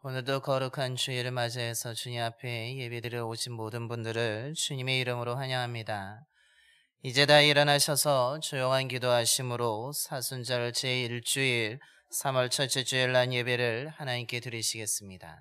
오늘도 거룩한 주일을 맞이해서 주님 앞에 예배드려 오신 모든 분들을 주님의 이름으로 환영합니다. 이제 다 일어나셔서 조용한 기도하심으로 사순절 제1주일 3월 첫째 주일날 예배를 하나님께 드리시겠습니다.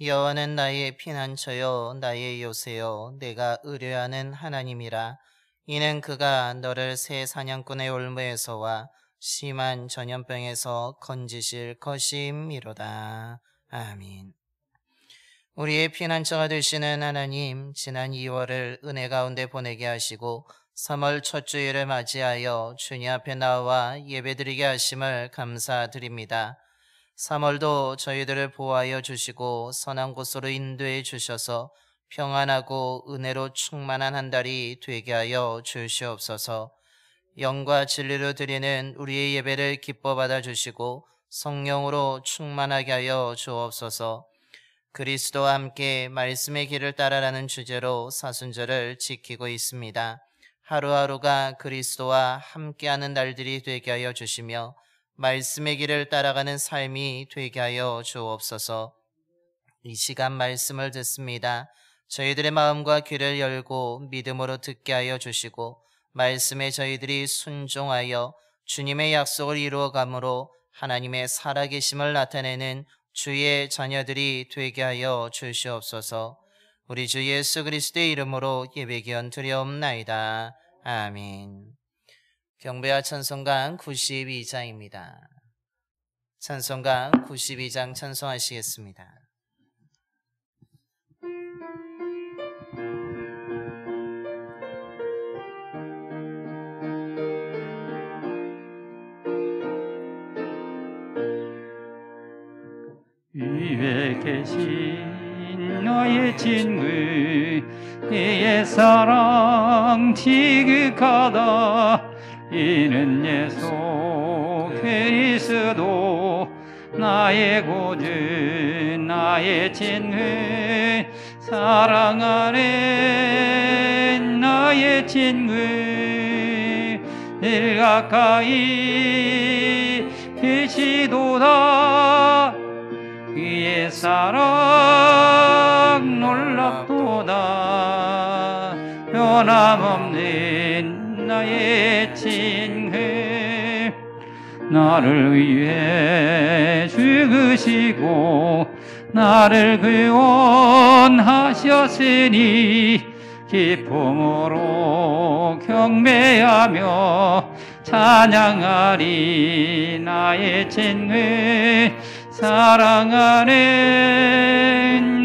여호와는 나의 피난처요 나의 요새요 내가 의뢰하는 하나님이라. 이는 그가 너를 새 사냥꾼의 올무에서와 심한 전염병에서 건지실 것임이로다. 아멘. 우리의 피난처가 되시는 하나님, 지난 2월을 은혜 가운데 보내게 하시고 3월 첫 주일을 맞이하여 주님 앞에 나와 예배드리게 하심을 감사드립니다. 3월도 저희들을 보호하여 주시고 선한 곳으로 인도해 주셔서 평안하고 은혜로 충만한 한 달이 되게 하여 주시옵소서. 영과 진리로 드리는 우리의 예배를 기뻐 받아 주시고 성령으로 충만하게 하여 주옵소서. 그리스도와 함께 말씀의 길을 따라라는 주제로 사순절을 지키고 있습니다. 하루하루가 그리스도와 함께하는 날들이 되게 하여 주시며 말씀의 길을 따라가는 삶이 되게 하여 주옵소서. 이 시간 말씀을 듣습니다. 저희들의 마음과 귀를 열고 믿음으로 듣게 하여 주시고 말씀에 저희들이 순종하여 주님의 약속을 이루어감으로 하나님의 살아계심을 나타내는 주의 자녀들이 되게 하여 주시옵소서. 우리 주 예수 그리스도의 이름으로 예배기원 드려옵나이다. 아멘. 경배와 찬송가 92장입니다. 찬송가 92장 찬송하시겠습니다. 위에 계신 너의 친구 그의 사랑 지극하다. 이는 예수 그리스도 나의 구주 나의 친구 사랑하는 나의 친구 늘 가까이 계시도다. 그의 사랑 놀랍도다. 변함없는 나의 친구 나를 위해 죽으시고 나를 구원하셨으니 기쁨으로 경배하며 찬양하리. 나의 친구 사랑하는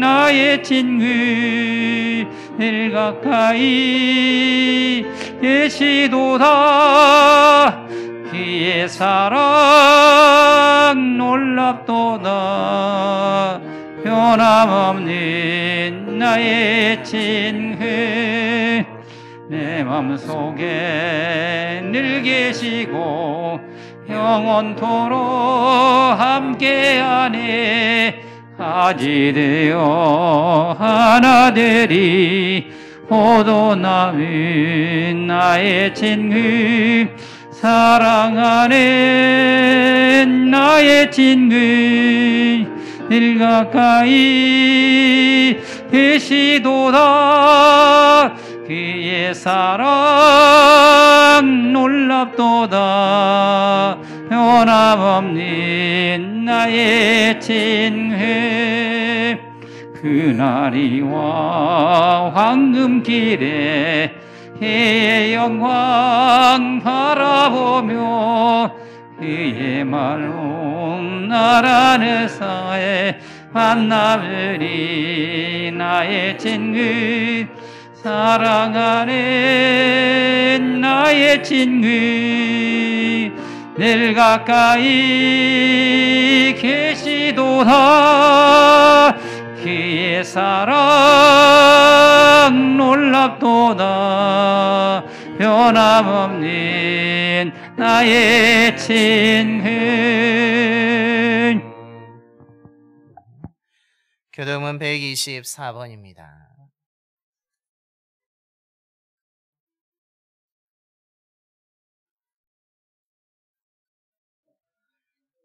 나의 친구 늘 가까이 계시도다. 그의 사랑 놀랍도다. 변함없는 나의 친구 내 맘속에 늘 계시고 영원토록 함께하네. 가지 되어 하나 되리. 호도남은 나의 친구 사랑하는 나의 친구 늘 가까이 계시도다. 그의 사랑 놀랍도다. 변함없는 나의 친구 그날이와 황금길에 해의 영광 바라보며 그의 말로 나라는 사에 만나으리 나의 친구 사랑하는 나의 친구 늘 가까이 계시도다 그의 사랑 놀랍도다 변함없는 나의 친구. 교동은 124번입니다.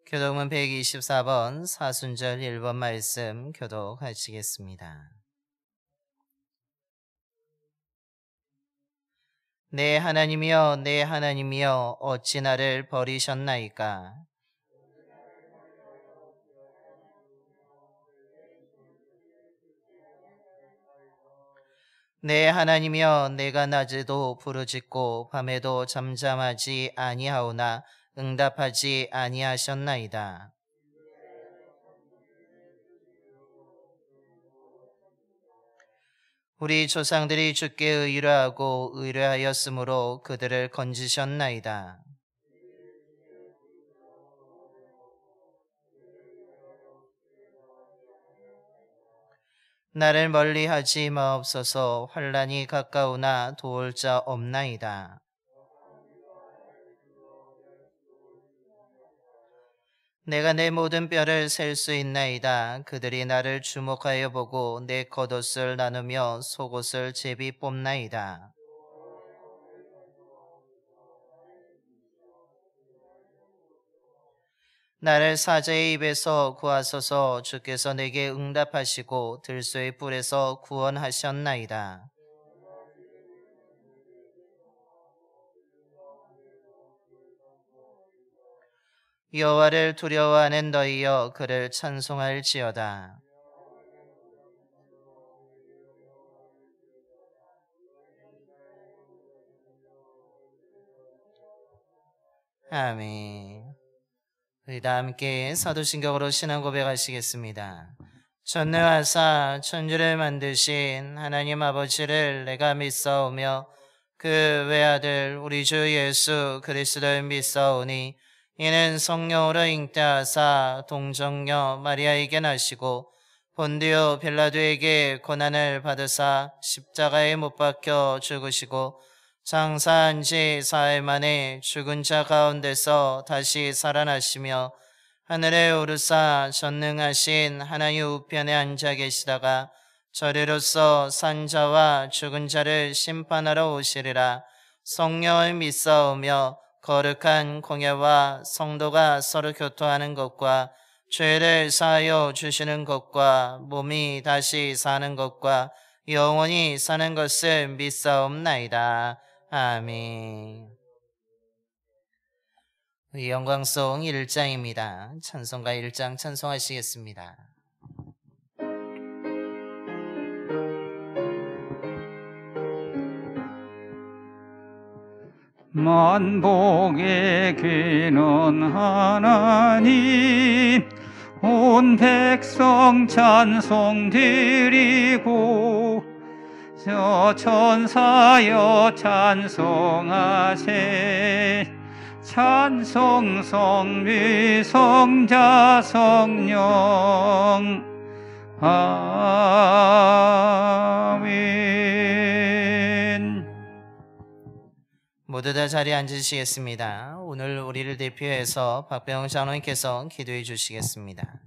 교독문 124번 사순절 1번 말씀 교독하시겠습니다. 내 하나님이여 내 하나님이여 어찌 나를 버리셨나이까. 내 하나님이여 내가 낮에도 부르짖고 밤에도 잠잠하지 아니하오나 응답하지 아니하셨나이다. 우리 조상들이 주께 의뢰하고 의뢰하였으므로 그들을 건지셨나이다. 나를 멀리하지 마옵소서. 환난이 가까우나 도울 자 없나이다. 내가 내 모든 뼈를 셀 수 있나이다. 그들이 나를 주목하여 보고 내 겉옷을 나누며 속옷을 제비 뽑나이다. 나를 사자의 입에서 구하소서. 주께서 내게 응답하시고 들소의 뿔에서 구원하셨나이다. 여호와를 두려워하는 너희여 그를 찬송할지어다. 아멘. 우리 다 함께 사도신경으로 신앙 고백하시겠습니다. 전능하사 천주를 만드신 하나님 아버지를 내가 믿사오며 그 외아들 우리 주 예수 그리스도를 믿사오니 이는 성령으로 잉태하사 동정녀 마리아에게 나시고 본디오 빌라도에게 고난을 받으사 십자가에 못 박혀 죽으시고 장사한 지 4일 만에 죽은 자 가운데서 다시 살아나시며 하늘에 오르사 전능하신 하나님 우편에 앉아 계시다가 저리로서 산 자와 죽은 자를 심판하러 오시리라. 성령을 믿사오며 거룩한 공예와 성도가 서로 교통하는 것과 죄를 사하여 주시는 것과 몸이 다시 사는 것과 영원히 사는 것을 믿사옵나이다. 아멘. 영광송 1장입니다. 찬송가 1장 찬송하시겠습니다. 만복의 귀는 하나님 온 백성 찬송 드리고 저 천사여 찬송하세 찬송 성비 성자 성령 아멘. 모두 다 자리에 앉으시겠습니다. 오늘 우리를 대표해서 박병영 장로님께서 기도해 주시겠습니다.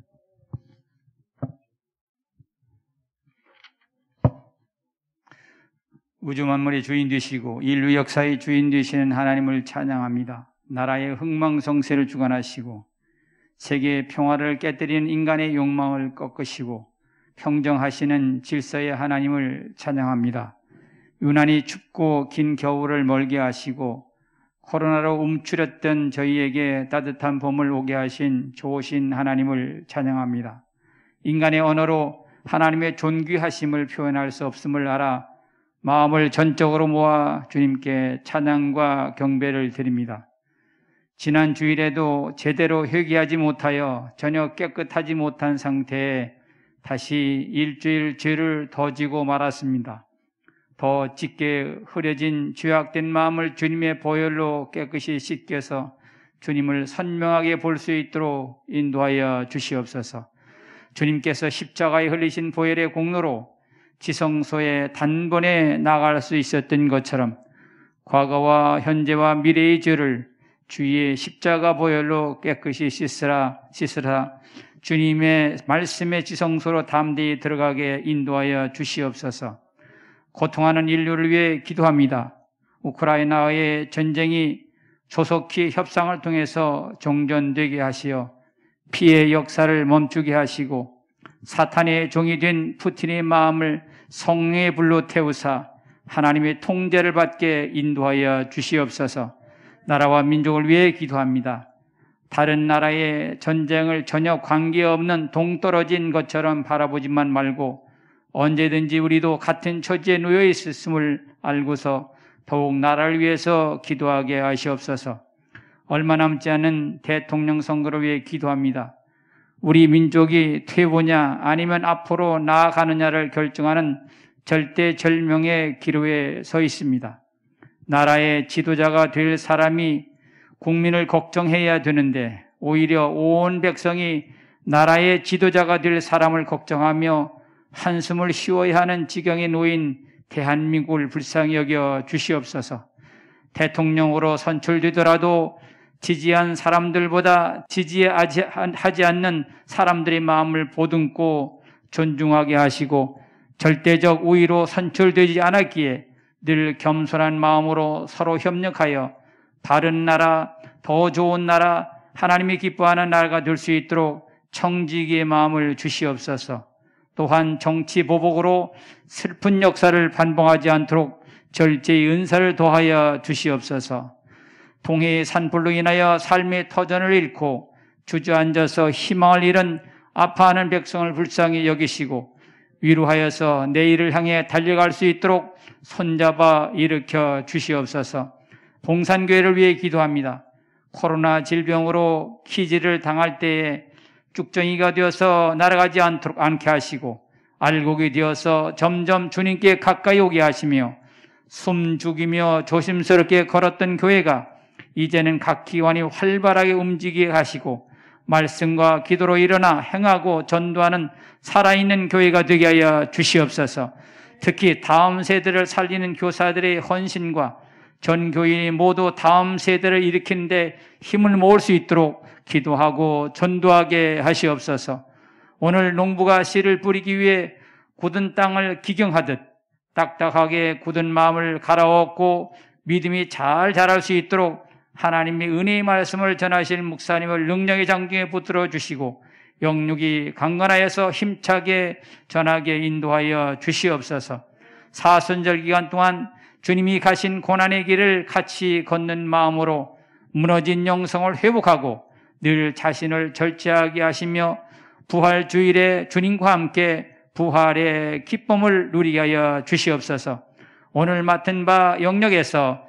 우주 만물의 주인 되시고 인류 역사의 주인 되시는 하나님을 찬양합니다. 나라의 흥망성쇠를 주관하시고 세계의 평화를 깨뜨리는 인간의 욕망을 꺾으시고 평정하시는 질서의 하나님을 찬양합니다. 유난히 춥고 긴 겨울을 멀게 하시고 코로나로 움츠렸던 저희에게 따뜻한 봄을 오게 하신 좋으신 하나님을 찬양합니다. 인간의 언어로 하나님의 존귀하심을 표현할 수 없음을 알아 마음을 전적으로 모아 주님께 찬양과 경배를 드립니다. 지난 주일에도 제대로 회개하지 못하여 전혀 깨끗하지 못한 상태에 다시 일주일 죄를 더 지고 말았습니다. 더 짙게 흐려진 죄악된 마음을 주님의 보혈로 깨끗이 씻겨서 주님을 선명하게 볼 수 있도록 인도하여 주시옵소서. 주님께서 십자가에 흘리신 보혈의 공로로 지성소에 단번에 나갈 수 있었던 것처럼 과거와 현재와 미래의 죄를 주의 십자가 보혈로 깨끗이 씻으라 주님의 말씀의 지성소로 담대히 들어가게 인도하여 주시옵소서. 고통하는 인류를 위해 기도합니다. 우크라이나의 전쟁이 조속히 협상을 통해서 종전되게 하시어 피해 역사를 멈추게 하시고 사탄의 종이 된 푸틴의 마음을 성령의 불로 태우사 하나님의 통제를 받게 인도하여 주시옵소서. 나라와 민족을 위해 기도합니다. 다른 나라의 전쟁을 전혀 관계없는 동떨어진 것처럼 바라보지만 말고 언제든지 우리도 같은 처지에 놓여 있었음을 알고서 더욱 나라를 위해서 기도하게 하시옵소서. 얼마 남지 않은 대통령 선거를 위해 기도합니다. 우리 민족이 퇴보냐 아니면 앞으로 나아가느냐를 결정하는 절대절명의 기로에 서 있습니다. 나라의 지도자가 될 사람이 국민을 걱정해야 되는데 오히려 온 백성이 나라의 지도자가 될 사람을 걱정하며 한숨을 쉬어야 하는 지경에 놓인 대한민국을 불쌍히 여겨 주시옵소서. 대통령으로 선출되더라도 지지한 사람들보다 지지하지 않는 사람들의 마음을 보듬고 존중하게 하시고 절대적 우위로 선출되지 않았기에 늘 겸손한 마음으로 서로 협력하여 바른 나라, 더 좋은 나라, 하나님이 기뻐하는 나라가 될 수 있도록 청지기의 마음을 주시옵소서. 또한 정치 보복으로 슬픈 역사를 반복하지 않도록 절제의 은사를 더하여 주시옵소서. 동해의 산불로 인하여 삶의 터전을 잃고 주저앉아서 희망을 잃은 아파하는 백성을 불쌍히 여기시고 위로하여서 내일을 향해 달려갈 수 있도록 손잡아 일으켜 주시옵소서. 봉산교회를 위해 기도합니다. 코로나 질병으로 기지를 당할 때에 쭉정이가 되어서 날아가지 않게 하시고 알곡이 되어서 점점 주님께 가까이 오게 하시며 숨 죽이며 조심스럽게 걸었던 교회가 이제는 각 기관이 활발하게 움직이게 하시고 말씀과 기도로 일어나 행하고 전도하는 살아있는 교회가 되게 하여 주시옵소서. 특히 다음 세대를 살리는 교사들의 헌신과 전 교인이 모두 다음 세대를 일으키는 데 힘을 모을 수 있도록 기도하고 전도하게 하시옵소서. 오늘 농부가 씨를 뿌리기 위해 굳은 땅을 기경하듯 딱딱하게 굳은 마음을 갈아엎고 믿음이 잘 자랄 수 있도록 하나님의 은혜의 말씀을 전하실 목사님을 능력의 장중에 붙들어 주시고 영육이 강건하여서 힘차게 전하게 인도하여 주시옵소서. 사순절 기간 동안 주님이 가신 고난의 길을 같이 걷는 마음으로 무너진 영성을 회복하고 늘 자신을 절제하게 하시며 부활 주일에 주님과 함께 부활의 기쁨을 누리게 하여 주시옵소서. 오늘 맡은 바 영역에서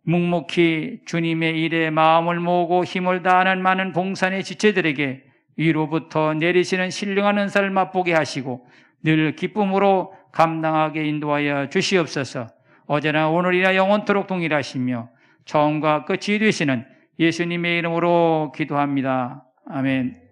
묵묵히 주님의 일에 마음을 모으고 힘을 다하는 많은 봉산의 지체들에게 위로부터 내리시는 신령한 은사를 맛보게 하시고 늘 기쁨으로 감당하게 인도하여 주시옵소서. 어제나 오늘이나 영원토록 동일하시며 처음과 끝이 되시는 예수님의 이름으로 기도합니다. 아멘.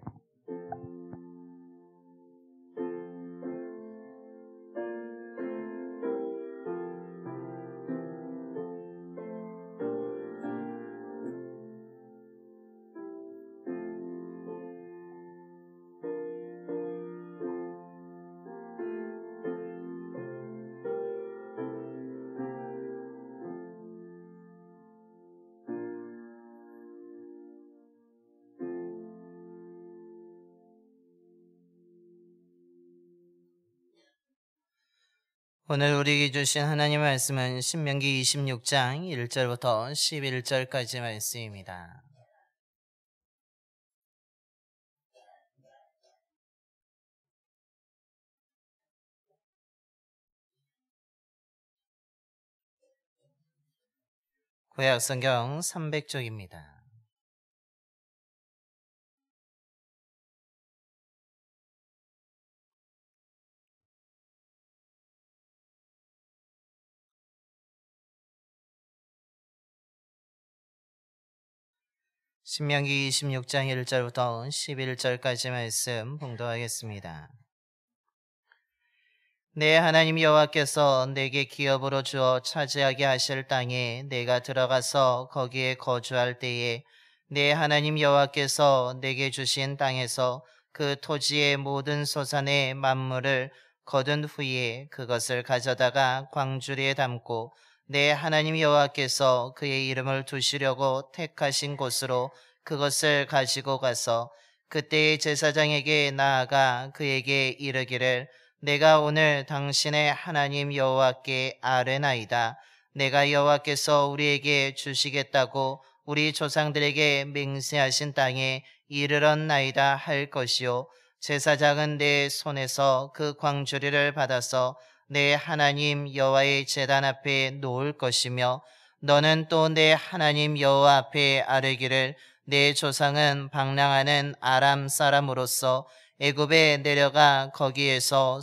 오늘 우리에게 주신 하나님의 말씀은 신명기 26장 1절부터 11절까지 말씀입니다. 구약 성경 300쪽입니다. 신명기 26장 1절부터 11절까지 말씀 봉독하겠습니다. 내 하나님 여호와께서 내게 기업으로 주어 차지하게 하실 땅에 내가 들어가서 거기에 거주할 때에 내 하나님 여호와께서 내게 주신 땅에서 그 토지의 모든 소산의 만물을 거둔 후에 그것을 가져다가 광주리에 담고 내 하나님 여호와께서 그의 이름을 두시려고 택하신 곳으로 그것을 가지고 가서 그때의 제사장에게 나아가 그에게 이르기를 내가 오늘 당신의 하나님 여호와께 아뢰나이다. 내가 여호와께서 우리에게 주시겠다고 우리 조상들에게 맹세하신 땅에 이르렀나이다 할 것이요 제사장은 내 손에서 그 광주리를 받아서 내 하나님 여호와의 제단 앞에 놓을 것이며 너는 또 내 하나님 여호와 앞에 아뢰기를 내 조상은 방랑하는 아람 사람으로서 애굽에 내려가 거기에서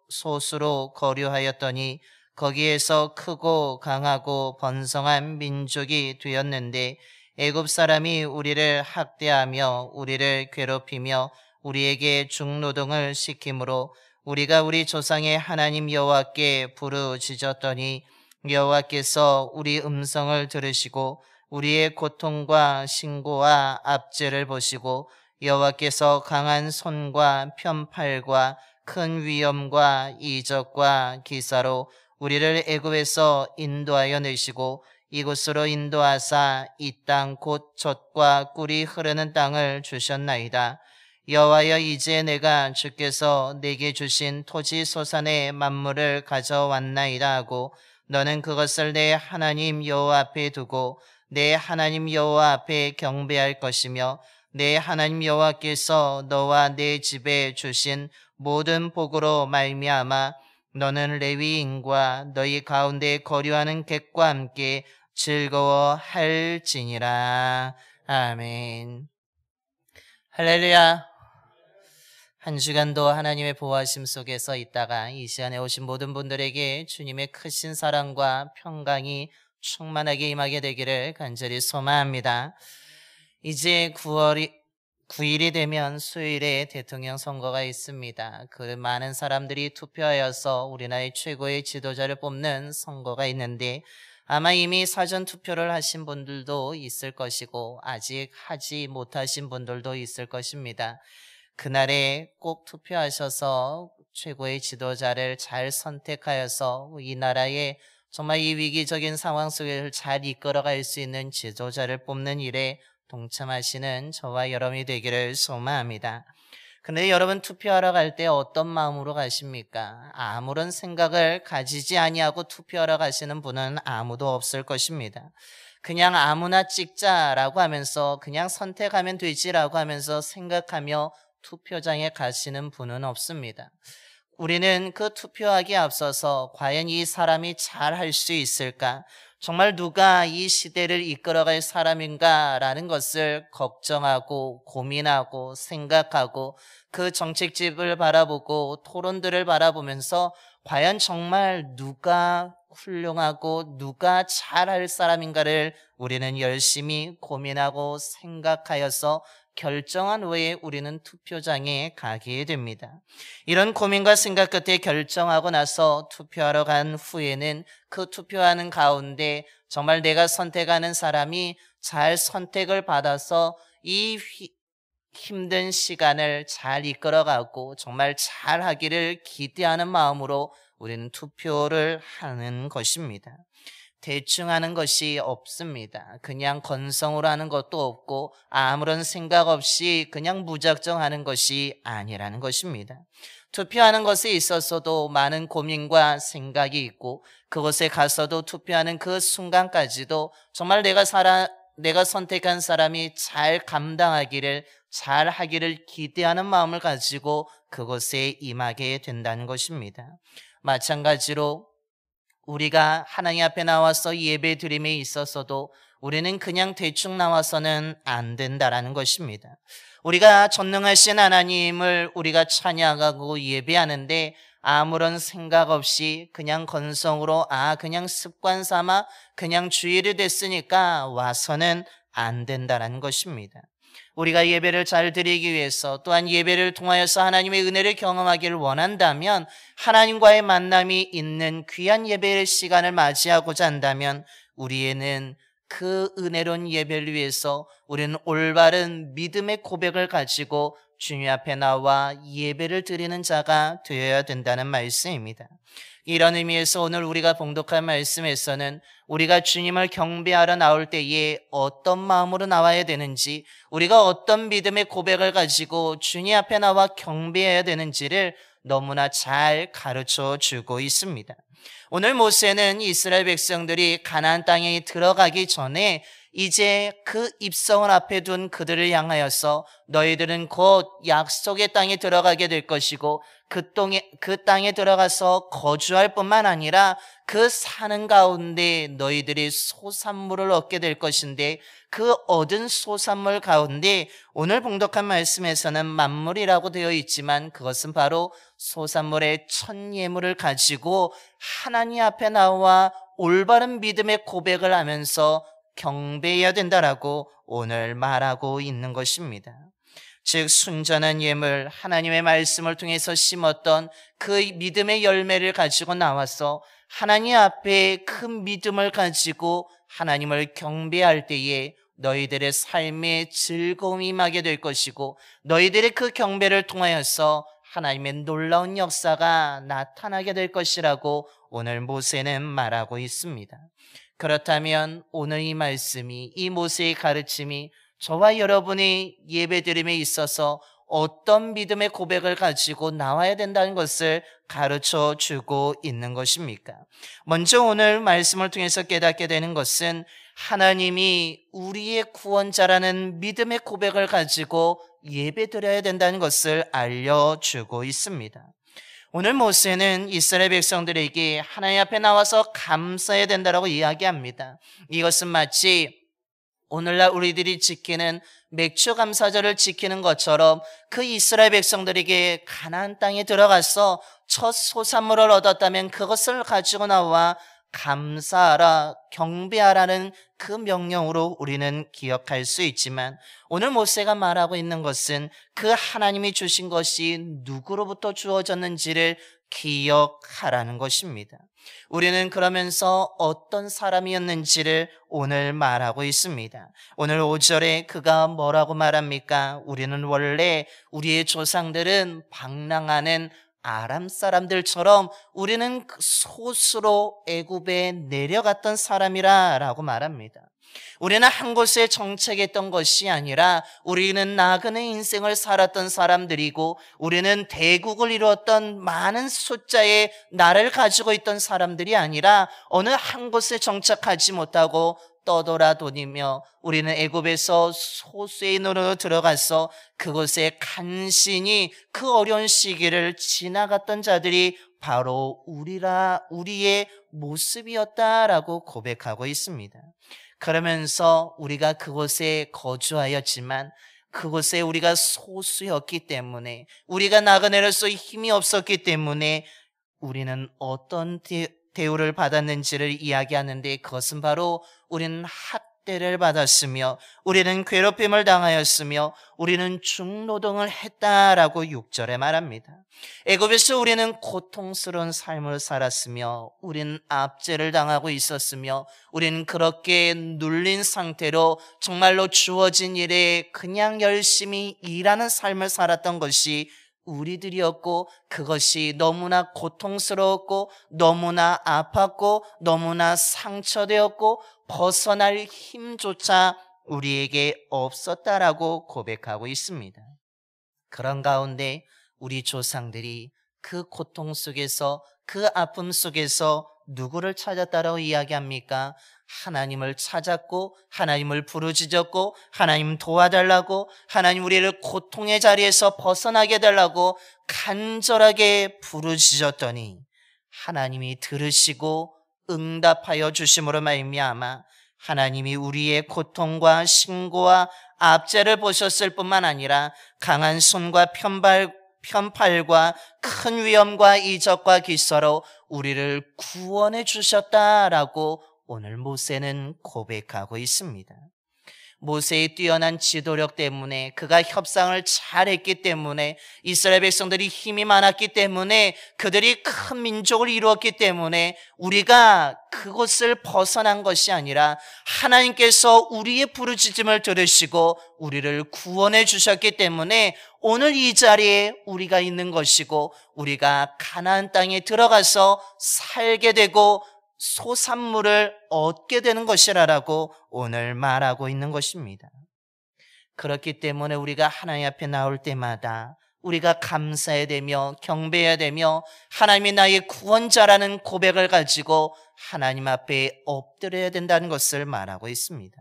소수로 거류하였더니 거기에서 크고 강하고 번성한 민족이 되었는데 애굽 사람이 우리를 학대하며 우리를 괴롭히며 우리에게 중노동을 시키므로 우리가 우리 조상의 하나님 여호와께 부르짖었더니 여호와께서 우리 음성을 들으시고 우리의 고통과 신고와 압제를 보시고 여호와께서 강한 손과 편팔과 큰 위엄과 이적과 기사로 우리를 애굽에서 인도하여 내시고 이곳으로 인도하사 이 땅 곧 젖과 꿀이 흐르는 땅을 주셨나이다. 여호와여 이제 내가 주께서 내게 주신 토지 소산의 만물을 가져왔나이다 하고 너는 그것을 내 하나님 여호와 앞에 두고 내 하나님 여호와 앞에 경배할 것이며 내 하나님 여호와께서 너와 내 집에 주신 모든 복으로 말미암아 너는 레위인과 너희 가운데 거류하는 객과 함께 즐거워할지니라. 아멘. 할렐루야. 한 주간도 하나님의 보호하심 속에서 있다가 이 시간에 오신 모든 분들에게 주님의 크신 사랑과 평강이 충만하게 임하게 되기를 간절히 소망합니다. 이제 9일이 되면 수요일에 대통령 선거가 있습니다. 그 많은 사람들이 투표하여서 우리나라의 최고의 지도자를 뽑는 선거가 있는데 아마 이미 사전 투표를 하신 분들도 있을 것이고 아직 하지 못하신 분들도 있을 것입니다. 그날에 꼭 투표하셔서 최고의 지도자를 잘 선택하여서 이 나라의 정말 이 위기적인 상황 속을 잘 이끌어갈 수 있는 지도자를 뽑는 일에 동참하시는 저와 여러분이 되기를 소망합니다. 그런데 여러분 투표하러 갈 때 어떤 마음으로 가십니까? 아무런 생각을 가지지 아니하고 투표하러 가시는 분은 아무도 없을 것입니다. 그냥 아무나 찍자라고 하면서 그냥 선택하면 되지라고 하면서 생각하며 투표장에 가시는 분은 없습니다. 우리는 그 투표하기에 앞서서 과연 이 사람이 잘 할 수 있을까? 정말 누가 이 시대를 이끌어갈 사람인가라는 것을 걱정하고 고민하고 생각하고 그 정책집을 바라보고 토론들을 바라보면서 과연 정말 누가 훌륭하고 누가 잘할 사람인가를 우리는 열심히 고민하고 생각하여서 결정한 후에 우리는 투표장에 가게 됩니다. 이런 고민과 생각 끝에 결정하고 나서 투표하러 간 후에는 그 투표하는 가운데 정말 내가 선택하는 사람이 잘 선택을 받아서 이 힘든 시간을 잘 이끌어가고 정말 잘 하기를 기대하는 마음으로 우리는 투표를 하는 것입니다. 대충 하는 것이 없습니다. 그냥 건성으로 하는 것도 없고 아무런 생각 없이 그냥 무작정 하는 것이 아니라는 것입니다. 투표하는 것에 있어서도 많은 고민과 생각이 있고 그곳에 가서도 투표하는 그 순간까지도 정말 내가 선택한 사람이 잘 감당하기를 잘 하기를 기대하는 마음을 가지고 그곳에 임하게 된다는 것입니다. 마찬가지로 우리가 하나님 앞에 나와서 예배 드림에 있어서도 우리는 그냥 대충 나와서는 안 된다라는 것입니다. 우리가 전능하신 하나님을 우리가 찬양하고 예배하는데 아무런 생각 없이 그냥 건성으로 그냥 습관 삼아 그냥 주일이 됐으니까 와서는 안 된다는 것입니다. 우리가 예배를 잘 드리기 위해서 또한 예배를 통하여서 하나님의 은혜를 경험하기를 원한다면 하나님과의 만남이 있는 귀한 예배의 시간을 맞이하고자 한다면 우리에는 그 은혜로운 예배를 위해서 우리는 올바른 믿음의 고백을 가지고 주님 앞에 나와 예배를 드리는 자가 되어야 된다는 말씀입니다. 이런 의미에서 오늘 우리가 봉독한 말씀에서는 우리가 주님을 경배하러 나올 때에 어떤 마음으로 나와야 되는지, 우리가 어떤 믿음의 고백을 가지고 주님 앞에 나와 경배해야 되는지를 너무나 잘 가르쳐 주고 있습니다. 오늘 모세는 이스라엘 백성들이 가나안 땅에 들어가기 전에 이제 그 입성을 앞에 둔 그들을 향하여서 너희들은 곧 약속의 땅에 들어가게 될 것이고 그 땅에 들어가서 거주할 뿐만 아니라 그 사는 가운데 너희들이 소산물을 얻게 될 것인데 그 얻은 소산물 가운데 오늘 봉독한 말씀에서는 만물이라고 되어 있지만 그것은 바로 소산물의 첫 예물을 가지고 하나님 앞에 나와 올바른 믿음의 고백을 하면서 경배해야 된다라고 오늘 말하고 있는 것입니다. 즉 순전한 예물, 하나님의 말씀을 통해서 심었던 그 믿음의 열매를 가지고 나와서 하나님 앞에 큰 믿음을 가지고 하나님을 경배할 때에 너희들의 삶에 즐거움이 임하게 될 것이고 너희들의 그 경배를 통하여서 하나님의 놀라운 역사가 나타나게 될 것이라고 오늘 모세는 말하고 있습니다. 그렇다면 오늘 이 말씀이, 이 모세의 가르침이 저와 여러분의 예배드림에 있어서 어떤 믿음의 고백을 가지고 나와야 된다는 것을 가르쳐 주고 있는 것입니까? 먼저 오늘 말씀을 통해서 깨닫게 되는 것은 하나님이 우리의 구원자라는 믿음의 고백을 가지고 예배드려야 된다는 것을 알려주고 있습니다. 오늘 모세는 이스라엘 백성들에게 하나님 앞에 나와서 감사해야 된다고 이야기합니다. 이것은 마치 오늘날 우리들이 지키는 맥주 감사절을 지키는 것처럼 그 이스라엘 백성들에게 가나안 땅에 들어가서 첫 소산물을 얻었다면 그것을 가지고 나와 감사하라, 경배하라는 그 명령으로 우리는 기억할 수 있지만 오늘 모세가 말하고 있는 것은 그 하나님이 주신 것이 누구로부터 주어졌는지를 기억하라는 것입니다. 우리는 그러면서 어떤 사람이었는지를 오늘 말하고 있습니다. 오늘 5절에 그가 뭐라고 말합니까? 우리는 원래 우리의 조상들은 방랑하는 아람 사람들처럼 우리는 소수로 애굽에 내려갔던 사람이라고 말합니다. 우리는 한 곳에 정착했던 것이 아니라 우리는 나그네 인생을 살았던 사람들이고 우리는 대국을 이루었던 많은 숫자의 나라를 가지고 있던 사람들이 아니라 어느 한 곳에 정착하지 못하고 떠돌아다니며 우리는 애굽에서 소수의 노릇으로 들어가서 그곳에 간신히 그 어려운 시기를 지나갔던 자들이 바로 우리의 모습이었다라고 고백하고 있습니다. 그러면서 우리가 그곳에 거주하였지만 그곳에 우리가 소수였기 때문에 우리가 나그네로서 힘이 없었기 때문에 우리는 어떤 대우를 받았는지를 이야기하는데 그것은 바로 우리는 학대를 받았으며 우리는 괴롭힘을 당하였으며 우리는 중노동을 했다라고 6절에 말합니다. 애굽에서 우리는 고통스러운 삶을 살았으며 우리는 압제를 당하고 있었으며 우리는 그렇게 눌린 상태로 정말로 주어진 일에 그냥 열심히 일하는 삶을 살았던 것이 우리들이었고 그것이 너무나 고통스러웠고 너무나 아팠고 너무나 상처되었고 벗어날 힘조차 우리에게 없었다라고 고백하고 있습니다. 그런 가운데 우리 조상들이 그 고통 속에서 그 아픔 속에서 누구를 찾았다라고 이야기합니까? 하나님을 찾았고 하나님을 부르짖었고 하나님 도와달라고 하나님 우리를 고통의 자리에서 벗어나게 해달라고 간절하게 부르짖었더니 하나님이 들으시고 응답하여 주심으로 말미암아 하나님이 우리의 고통과 신고와 압제를 보셨을 뿐만 아니라 강한 손과 편팔과 큰 위험과 이적과 기사로 우리를 구원해 주셨다라고 오늘 모세는 고백하고 있습니다. 모세의 뛰어난 지도력 때문에, 그가 협상을 잘했기 때문에, 이스라엘 백성들이 힘이 많았기 때문에, 그들이 큰 민족을 이루었기 때문에 우리가 그것을 벗어난 것이 아니라 하나님께서 우리의 부르짖음을 들으시고 우리를 구원해 주셨기 때문에 오늘 이 자리에 우리가 있는 것이고, 우리가 가나안 땅에 들어가서 살게 되고 소산물을 얻게 되는 것이라고 오늘 말하고 있는 것입니다. 그렇기 때문에 우리가 하나님 앞에 나올 때마다 우리가 감사해야 되며 경배해야 되며 하나님이 나의 구원자라는 고백을 가지고 하나님 앞에 엎드려야 된다는 것을 말하고 있습니다.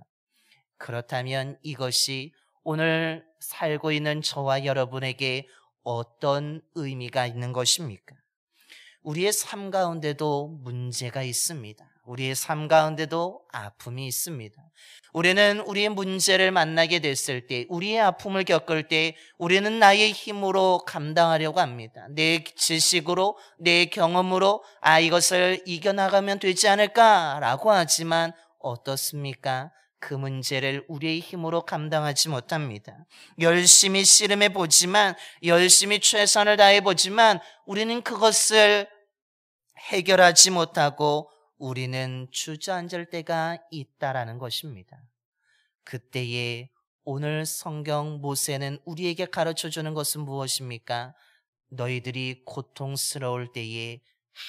그렇다면 이것이 오늘 살고 있는 저와 여러분에게 어떤 의미가 있는 것입니까? 우리의 삶 가운데도 문제가 있습니다. 우리의 삶 가운데도 아픔이 있습니다. 우리는 우리의 문제를 만나게 됐을 때, 우리의 아픔을 겪을 때 우리는 나의 힘으로 감당하려고 합니다. 내 지식으로, 내 경험으로 이것을 이겨나가면 되지 않을까라고 하지만 어떻습니까? 그 문제를 우리의 힘으로 감당하지 못합니다. 열심히 씨름해 보지만, 열심히 최선을 다해 보지만 우리는 그것을 해결하지 못하고 우리는 주저앉을 때가 있다라는 것입니다. 그때에 오늘 성경 모세는 우리에게 가르쳐주는 것은 무엇입니까? 너희들이 고통스러울 때에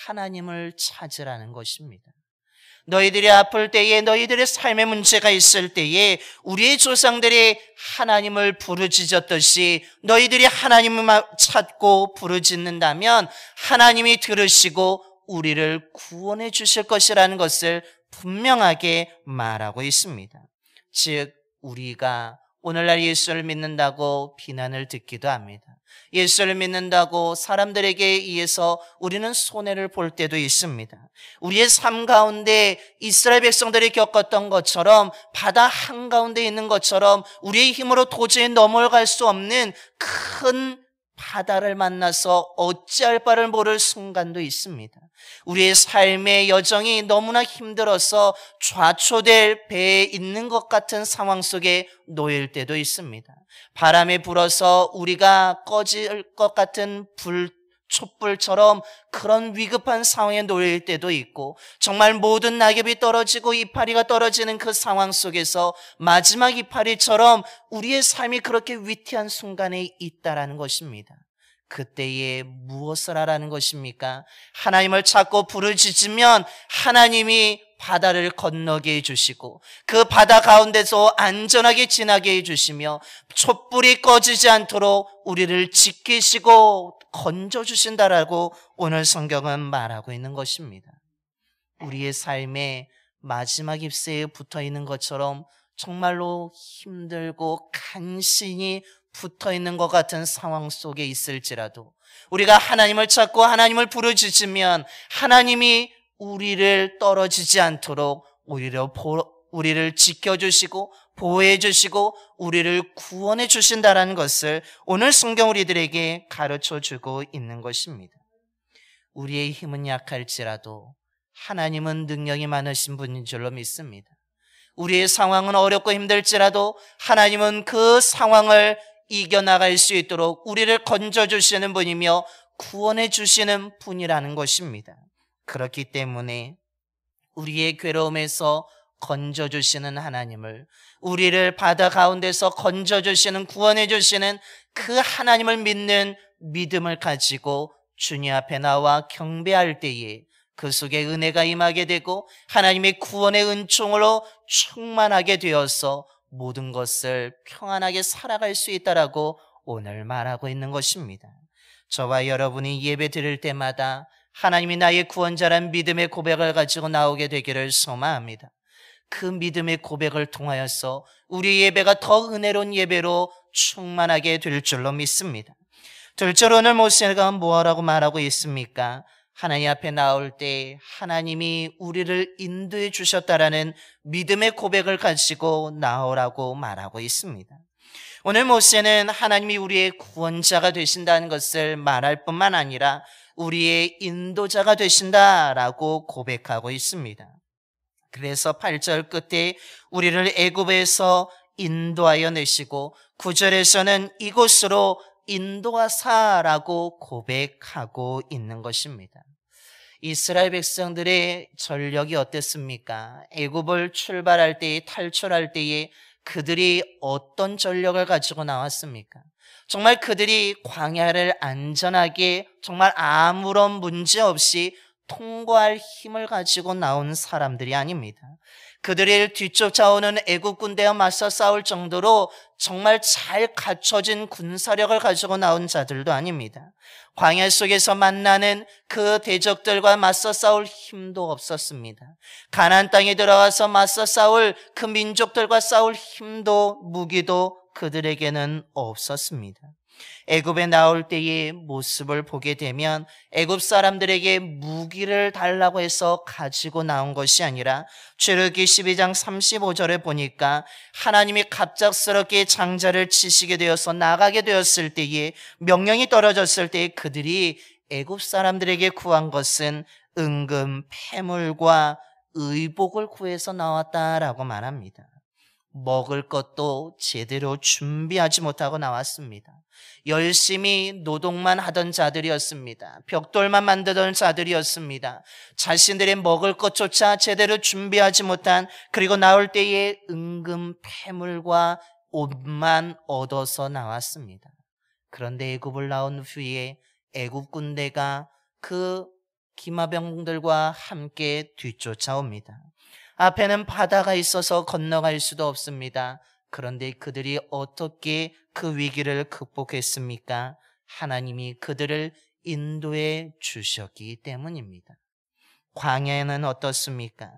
하나님을 찾으라는 것입니다. 너희들이 아플 때에, 너희들의 삶의 문제가 있을 때에 우리의 조상들이 하나님을 부르짖었듯이 너희들이 하나님을 찾고 부르짖는다면 하나님이 들으시고 우리를 구원해 주실 것이라는 것을 분명하게 말하고 있습니다. 즉, 우리가 오늘날 예수를 믿는다고 비난을 듣기도 합니다. 예수를 믿는다고 사람들에게 의해서 우리는 손해를 볼 때도 있습니다. 우리의 삶 가운데 이스라엘 백성들이 겪었던 것처럼, 바다 한가운데 있는 것처럼 우리의 힘으로 도저히 넘어갈 수 없는 큰 바다를 만나서 어찌할 바를 모를 순간도 있습니다. 우리의 삶의 여정이 너무나 힘들어서 좌초될 배에 있는 것 같은 상황 속에 놓일 때도 있습니다. 바람에 불어서 우리가 꺼질 것 같은 촛불처럼 그런 위급한 상황에 놓일 때도 있고, 정말 모든 낙엽이 떨어지고 이파리가 떨어지는 그 상황 속에서 마지막 이파리처럼 우리의 삶이 그렇게 위태한 순간에 있다라는 것입니다. 그때에 무엇을 하라는 것입니까? 하나님을 찾고 부르짖으면 하나님이 바다를 건너게 해주시고 그 바다 가운데서 안전하게 지나게 해주시며 촛불이 꺼지지 않도록 우리를 지키시고 건져주신다라고 오늘 성경은 말하고 있는 것입니다. 우리의 삶의 마지막 잎새에 붙어있는 것처럼 정말로 힘들고 간신히 붙어있는 것 같은 상황 속에 있을지라도 우리가 하나님을 찾고 하나님을 부르짖으면 하나님이 우리를 떨어지지 않도록 우리를 지켜주시고 보호해주시고 우리를 구원해 주신다는 것을 오늘 성경 우리들에게 가르쳐주고 있는 것입니다. 우리의 힘은 약할지라도 하나님은 능력이 많으신 분인 줄로 믿습니다. 우리의 상황은 어렵고 힘들지라도 하나님은 그 상황을 이겨나갈 수 있도록 우리를 건져주시는 분이며 구원해 주시는 분이라는 것입니다. 그렇기 때문에 우리의 괴로움에서 건져주시는 하나님을, 우리를 바다 가운데서 건져주시는, 구원해 주시는 그 하나님을 믿는 믿음을 가지고 주님 앞에 나와 경배할 때에 그 속에 은혜가 임하게 되고 하나님의 구원의 은총으로 충만하게 되어서 모든 것을 평안하게 살아갈 수 있다라고 오늘 말하고 있는 것입니다. 저와 여러분이 예배 드릴 때마다 하나님이 나의 구원자란 믿음의 고백을 가지고 나오게 되기를 소망합니다. 그 믿음의 고백을 통하여서 우리 예배가 더 은혜로운 예배로 충만하게 될 줄로 믿습니다. 둘째로 오늘 모세가 뭐라고 말하고 있습니까? 하나님 앞에 나올 때 하나님이 우리를 인도해 주셨다라는 믿음의 고백을 가지고 나오라고 말하고 있습니다. 오늘 모세는 하나님이 우리의 구원자가 되신다는 것을 말할 뿐만 아니라 우리의 인도자가 되신다라고 고백하고 있습니다. 그래서 8절 끝에 우리를 애굽에서 인도하여 내시고 9절에서는 이곳으로 인도하사라고 고백하고 있는 것입니다. 이스라엘 백성들의 전력이 어땠습니까? 애굽을 출발할 때에, 탈출할 때에 그들이 어떤 전력을 가지고 나왔습니까? 정말 그들이 광야를 안전하게 정말 아무런 문제 없이 통과할 힘을 가지고 나온 사람들이 아닙니다. 그들을 뒤쫓아오는 애국 군대와 맞서 싸울 정도로 정말 잘 갖춰진 군사력을 가지고 나온 자들도 아닙니다. 광야 속에서 만나는 그 대적들과 맞서 싸울 힘도 없었습니다. 가나안 땅에 들어가서 맞서 싸울 그 민족들과 싸울 힘도 무기도 그들에게는 없었습니다. 애굽에 나올 때의 모습을 보게 되면 애굽 사람들에게 무기를 달라고 해서 가지고 나온 것이 아니라 출애굽기 12장 35절에 보니까 하나님이 갑작스럽게 장자를 치시게 되어서 나가게 되었을 때에, 명령이 떨어졌을 때에 그들이 애굽 사람들에게 구한 것은 은금, 패물과 의복을 구해서 나왔다라고 말합니다. 먹을 것도 제대로 준비하지 못하고 나왔습니다. 열심히 노동만 하던 자들이었습니다. 벽돌만 만들던 자들이었습니다. 자신들의 먹을 것조차 제대로 준비하지 못한, 그리고 나올 때에 은금, 패물과 옷만 얻어서 나왔습니다. 그런데 애굽을 나온 후에 애굽 군대가 그 기마병들과 함께 뒤쫓아옵니다. 앞에는 바다가 있어서 건너갈 수도 없습니다. 그런데 그들이 어떻게 그 위기를 극복했습니까? 하나님이 그들을 인도해 주셨기 때문입니다. 광야에는 어떻습니까?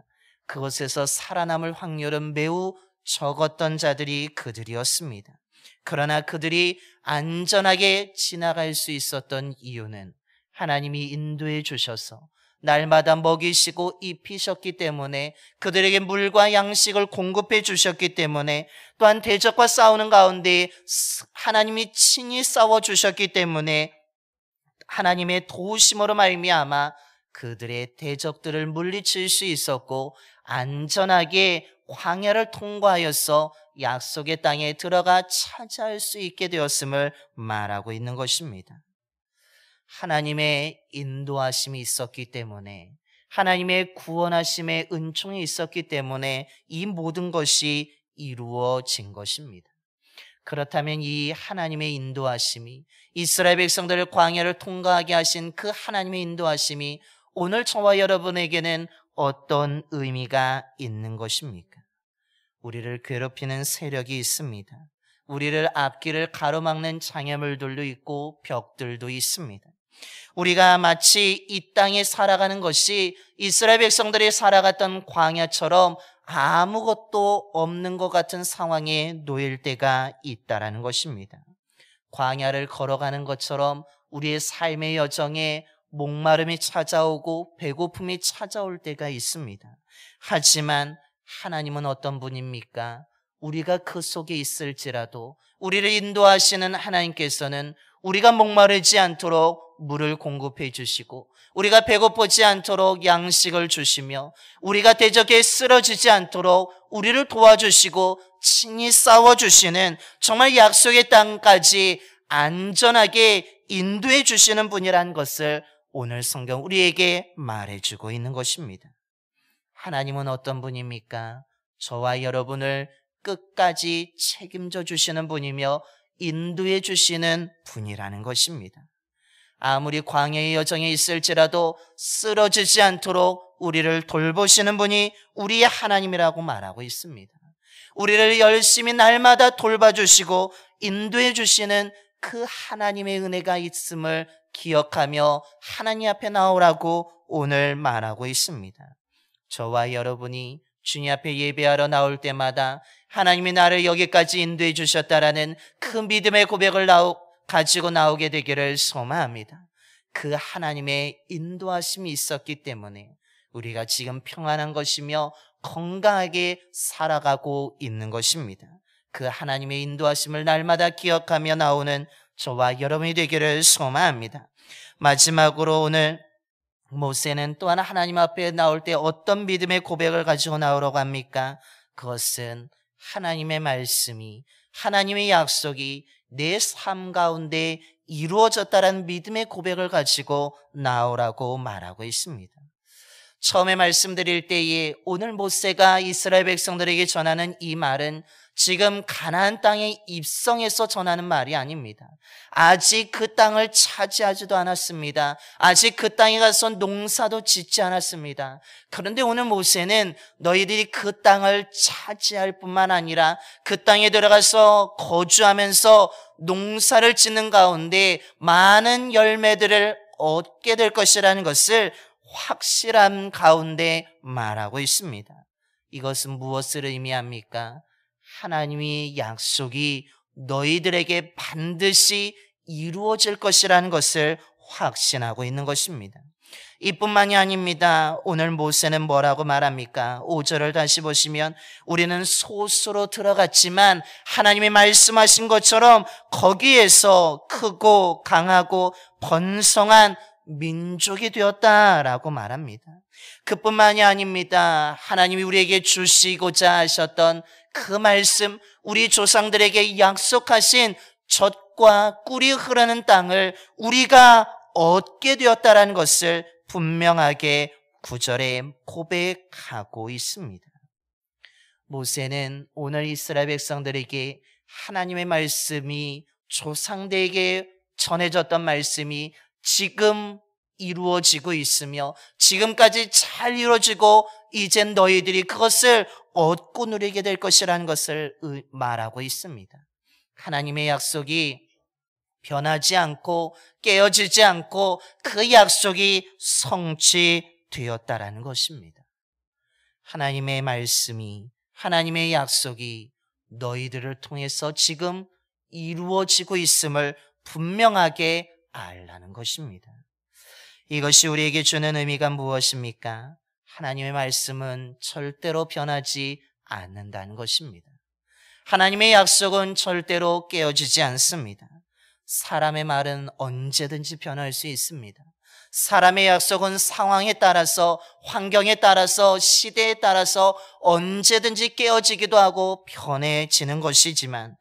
그곳에서 살아남을 확률은 매우 적었던 자들이 그들이었습니다. 그러나 그들이 안전하게 지나갈 수 있었던 이유는 하나님이 인도해 주셔서 날마다 먹이시고 입히셨기 때문에, 그들에게 물과 양식을 공급해 주셨기 때문에, 또한 대적과 싸우는 가운데 하나님이 친히 싸워주셨기 때문에 하나님의 도우심으로 말미암아 그들의 대적들을 물리칠 수 있었고 안전하게 광야를 통과하여서 약속의 땅에 들어가 차지할 수 있게 되었음을 말하고 있는 것입니다. 하나님의 인도하심이 있었기 때문에, 하나님의 구원하심의 은총이 있었기 때문에 이 모든 것이 이루어진 것입니다. 그렇다면 이 하나님의 인도하심이, 이스라엘 백성들을 광야를 통과하게 하신 그 하나님의 인도하심이 오늘 저와 여러분에게는 어떤 의미가 있는 것입니까? 우리를 괴롭히는 세력이 있습니다. 우리를 앞길을 가로막는 장애물들도 있고 벽들도 있습니다. 우리가 마치 이 땅에 살아가는 것이 이스라엘 백성들이 살아갔던 광야처럼 아무것도 없는 것 같은 상황에 놓일 때가 있다라는 것입니다. 광야를 걸어가는 것처럼 우리의 삶의 여정에 목마름이 찾아오고 배고픔이 찾아올 때가 있습니다. 하지만 하나님은 어떤 분입니까? 우리가 그 속에 있을지라도 우리를 인도하시는 하나님께서는 우리가 목마르지 않도록 물을 공급해 주시고, 우리가 배고프지 않도록 양식을 주시며, 우리가 대적에 쓰러지지 않도록 우리를 도와주시고 친히 싸워주시는, 정말 약속의 땅까지 안전하게 인도해 주시는 분이라는 것을 오늘 성경 우리에게 말해주고 있는 것입니다. 하나님은 어떤 분입니까? 저와 여러분을 끝까지 책임져 주시는 분이며 인도해 주시는 분이라는 것입니다. 아무리 광야의 여정에 있을지라도 쓰러지지 않도록 우리를 돌보시는 분이 우리의 하나님이라고 말하고 있습니다. 우리를 열심히 날마다 돌봐주시고 인도해 주시는 그 하나님의 은혜가 있음을 기억하며 하나님 앞에 나오라고 오늘 말하고 있습니다. 저와 여러분이 주님 앞에 예배하러 나올 때마다 하나님이 나를 여기까지 인도해 주셨다라는 그 믿음의 고백을 가지고 나오게 되기를 소망합니다. 그 하나님의 인도하심이 있었기 때문에 우리가 지금 평안한 것이며 건강하게 살아가고 있는 것입니다. 그 하나님의 인도하심을 날마다 기억하며 나오는 저와 여러분이 되기를 소망합니다. 마지막으로 오늘 모세는 또한 하나님 앞에 나올 때 어떤 믿음의 고백을 가지고 나오라고 합니까? 그것은 하나님의 말씀이, 하나님의 약속이 내 삶 가운데 이루어졌다라는 믿음의 고백을 가지고 나오라고 말하고 있습니다. 처음에 말씀드릴 때에 오늘 모세가 이스라엘 백성들에게 전하는 이 말은 지금 가나안 땅에 입성해서 전하는 말이 아닙니다. 아직 그 땅을 차지하지도 않았습니다. 아직 그 땅에 가서 농사도 짓지 않았습니다. 그런데 오늘 모세는 너희들이 그 땅을 차지할 뿐만 아니라 그 땅에 들어가서 거주하면서 농사를 짓는 가운데 많은 열매들을 얻게 될 것이라는 것을 확실한 가운데 말하고 있습니다. 이것은 무엇을 의미합니까? 하나님의 약속이 너희들에게 반드시 이루어질 것이라는 것을 확신하고 있는 것입니다. 이뿐만이 아닙니다. 오늘 모세는 뭐라고 말합니까? 5절을 다시 보시면 우리는 솥으로 들어갔지만 하나님이 말씀하신 것처럼 거기에서 크고 강하고 번성한 민족이 되었다라고 말합니다. 그뿐만이 아닙니다. 하나님이 우리에게 주시고자 하셨던 그 말씀, 우리 조상들에게 약속하신 젖과 꿀이 흐르는 땅을 우리가 얻게 되었다라는 것을 분명하게 9절에 고백하고 있습니다. 모세는 오늘 이스라엘 백성들에게 하나님의 말씀이, 조상들에게 전해졌던 말씀이 지금 이루어지고 있으며 지금까지 잘 이루어지고 이젠 너희들이 그것을 얻고 누리게 될 것이라는 것을 말하고 있습니다. 하나님의 약속이 변하지 않고 깨어지지 않고 그 약속이 성취되었다라는 것입니다. 하나님의 말씀이, 하나님의 약속이 너희들을 통해서 지금 이루어지고 있음을 분명하게 알라는 것입니다. 이것이 우리에게 주는 의미가 무엇입니까? 하나님의 말씀은 절대로 변하지 않는다는 것입니다. 하나님의 약속은 절대로 깨어지지 않습니다. 사람의 말은 언제든지 변할 수 있습니다. 사람의 약속은 상황에 따라서, 환경에 따라서, 시대에 따라서 언제든지 깨어지기도 하고 변해지는 것이지만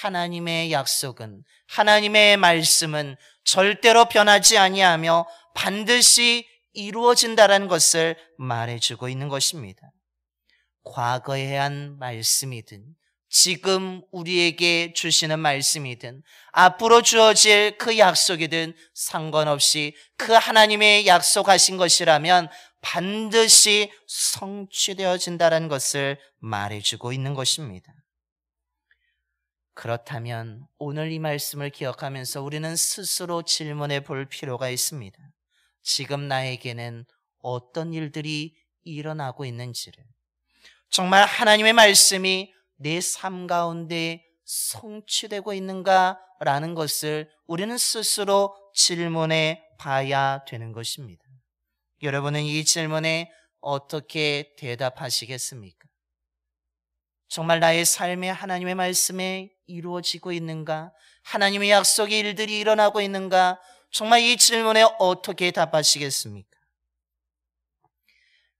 하나님의 약속은, 하나님의 말씀은 절대로 변하지 아니하며 반드시 이루어진다라는 것을 말해주고 있는 것입니다. 과거에 한 말씀이든 지금 우리에게 주시는 말씀이든 앞으로 주어질 그 약속이든 상관없이 그 하나님의 약속하신 것이라면 반드시 성취되어진다는 것을 말해주고 있는 것입니다. 그렇다면 오늘 이 말씀을 기억하면서 우리는 스스로 질문해 볼 필요가 있습니다. 지금 나에게는 어떤 일들이 일어나고 있는지를, 정말 하나님의 말씀이 내 삶 가운데 성취되고 있는가라는 것을 우리는 스스로 질문해 봐야 되는 것입니다. 여러분은 이 질문에 어떻게 대답하시겠습니까? 정말 나의 삶에 하나님의 말씀에 이루어지고 있는가? 하나님의 약속의 일들이 일어나고 있는가? 정말 이 질문에 어떻게 답하시겠습니까?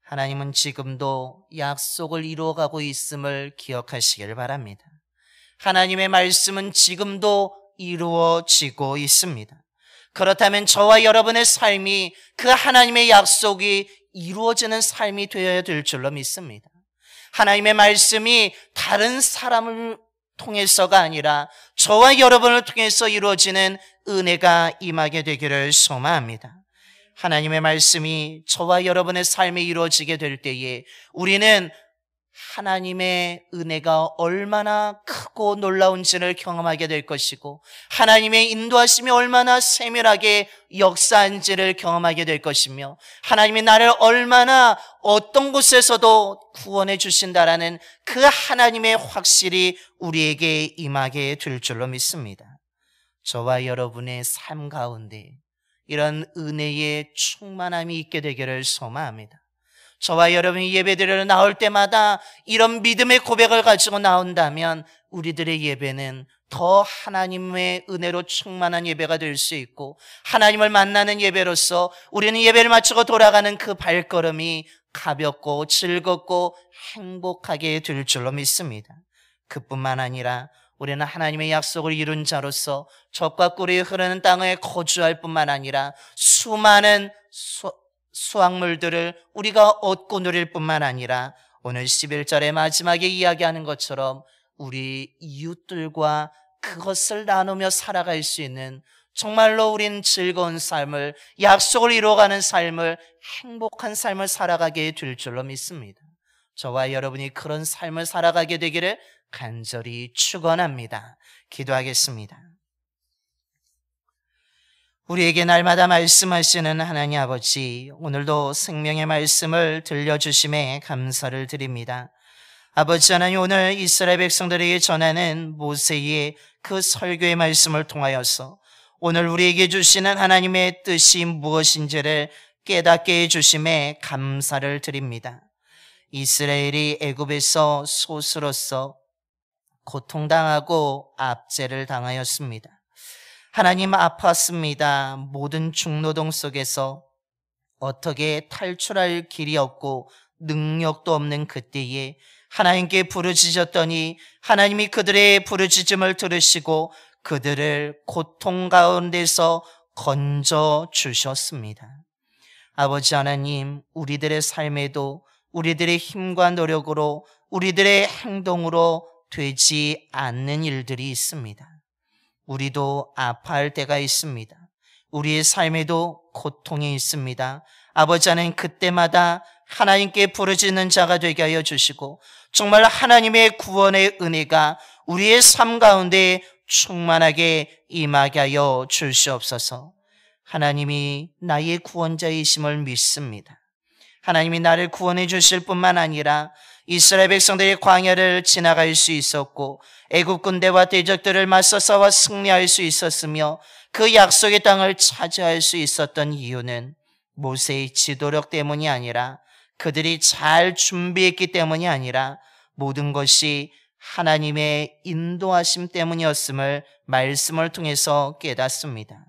하나님은 지금도 약속을 이루어가고 있음을 기억하시길 바랍니다. 하나님의 말씀은 지금도 이루어지고 있습니다. 그렇다면 저와 여러분의 삶이 그 하나님의 약속이 이루어지는 삶이 되어야 될 줄로 믿습니다. 하나님의 말씀이 다른 사람을 통해서가 아니라 저와 여러분을 통해서 이루어지는 은혜가 임하게 되기를 소망합니다. 하나님의 말씀이 저와 여러분의 삶에 이루어지게 될 때에 우리는 하나님의 은혜가 얼마나 크고 놀라운지를 경험하게 될 것이고 하나님의 인도하심이 얼마나 세밀하게 역사한지를 경험하게 될 것이며 하나님이 나를 얼마나 어떤 곳에서도 구원해 주신다라는 그 하나님의 확실히 우리에게 임하게 될 줄로 믿습니다. 저와 여러분의 삶 가운데 이런 은혜의 충만함이 있게 되기를 소망합니다. 저와 여러분이 예배드리러 나올 때마다 이런 믿음의 고백을 가지고 나온다면 우리들의 예배는 더 하나님의 은혜로 충만한 예배가 될 수 있고 하나님을 만나는 예배로서 우리는 예배를 마치고 돌아가는 그 발걸음이 가볍고 즐겁고 행복하게 될 줄로 믿습니다. 그뿐만 아니라 우리는 하나님의 약속을 이룬 자로서 젖과 꿀이 흐르는 땅에 거주할 뿐만 아니라 수많은 수확물들을 우리가 얻고 누릴 뿐만 아니라 오늘 11절의 마지막에 이야기하는 것처럼 우리 이웃들과 그것을 나누며 살아갈 수 있는 정말로 우린 즐거운 삶을, 약속을 이루어가는 삶을, 행복한 삶을 살아가게 될 줄로 믿습니다. 저와 여러분이 그런 삶을 살아가게 되기를 간절히 축원합니다. 기도하겠습니다. 우리에게 날마다 말씀하시는 하나님 아버지, 오늘도 생명의 말씀을 들려주심에 감사를 드립니다. 아버지 하나님, 오늘 이스라엘 백성들에게 전하는 모세의 그 설교의 말씀을 통하여서 오늘 우리에게 주시는 하나님의 뜻이 무엇인지를 깨닫게 해주심에 감사를 드립니다. 이스라엘이 애굽에서 소수로서 고통당하고 압제를 당하였습니다. 하나님, 아팠습니다. 모든 중노동 속에서 어떻게 탈출할 길이 없고 능력도 없는 그때에 하나님께 부르짖었더니 하나님이 그들의 부르짖음을 들으시고 그들을 고통 가운데서 건져 주셨습니다. 아버지 하나님, 우리들의 삶에도 우리들의 힘과 노력으로, 우리들의 행동으로 되지 않는 일들이 있습니다. 우리도 아파할 때가 있습니다. 우리의 삶에도 고통이 있습니다. 아버지 하나님, 그때마다 하나님께 부르짖는 자가 되게 하여 주시고 정말 하나님의 구원의 은혜가 우리의 삶 가운데 충만하게 임하게 하여 주시옵소서. 하나님이 나의 구원자이심을 믿습니다. 하나님이 나를 구원해 주실 뿐만 아니라 이스라엘 백성들이 광야를 지나갈 수 있었고 애굽 군대와 대적들을 맞서 싸워 승리할 수 있었으며 그 약속의 땅을 차지할 수 있었던 이유는 모세의 지도력 때문이 아니라, 그들이 잘 준비했기 때문이 아니라 모든 것이 하나님의 인도하심 때문이었음을 말씀을 통해서 깨닫습니다.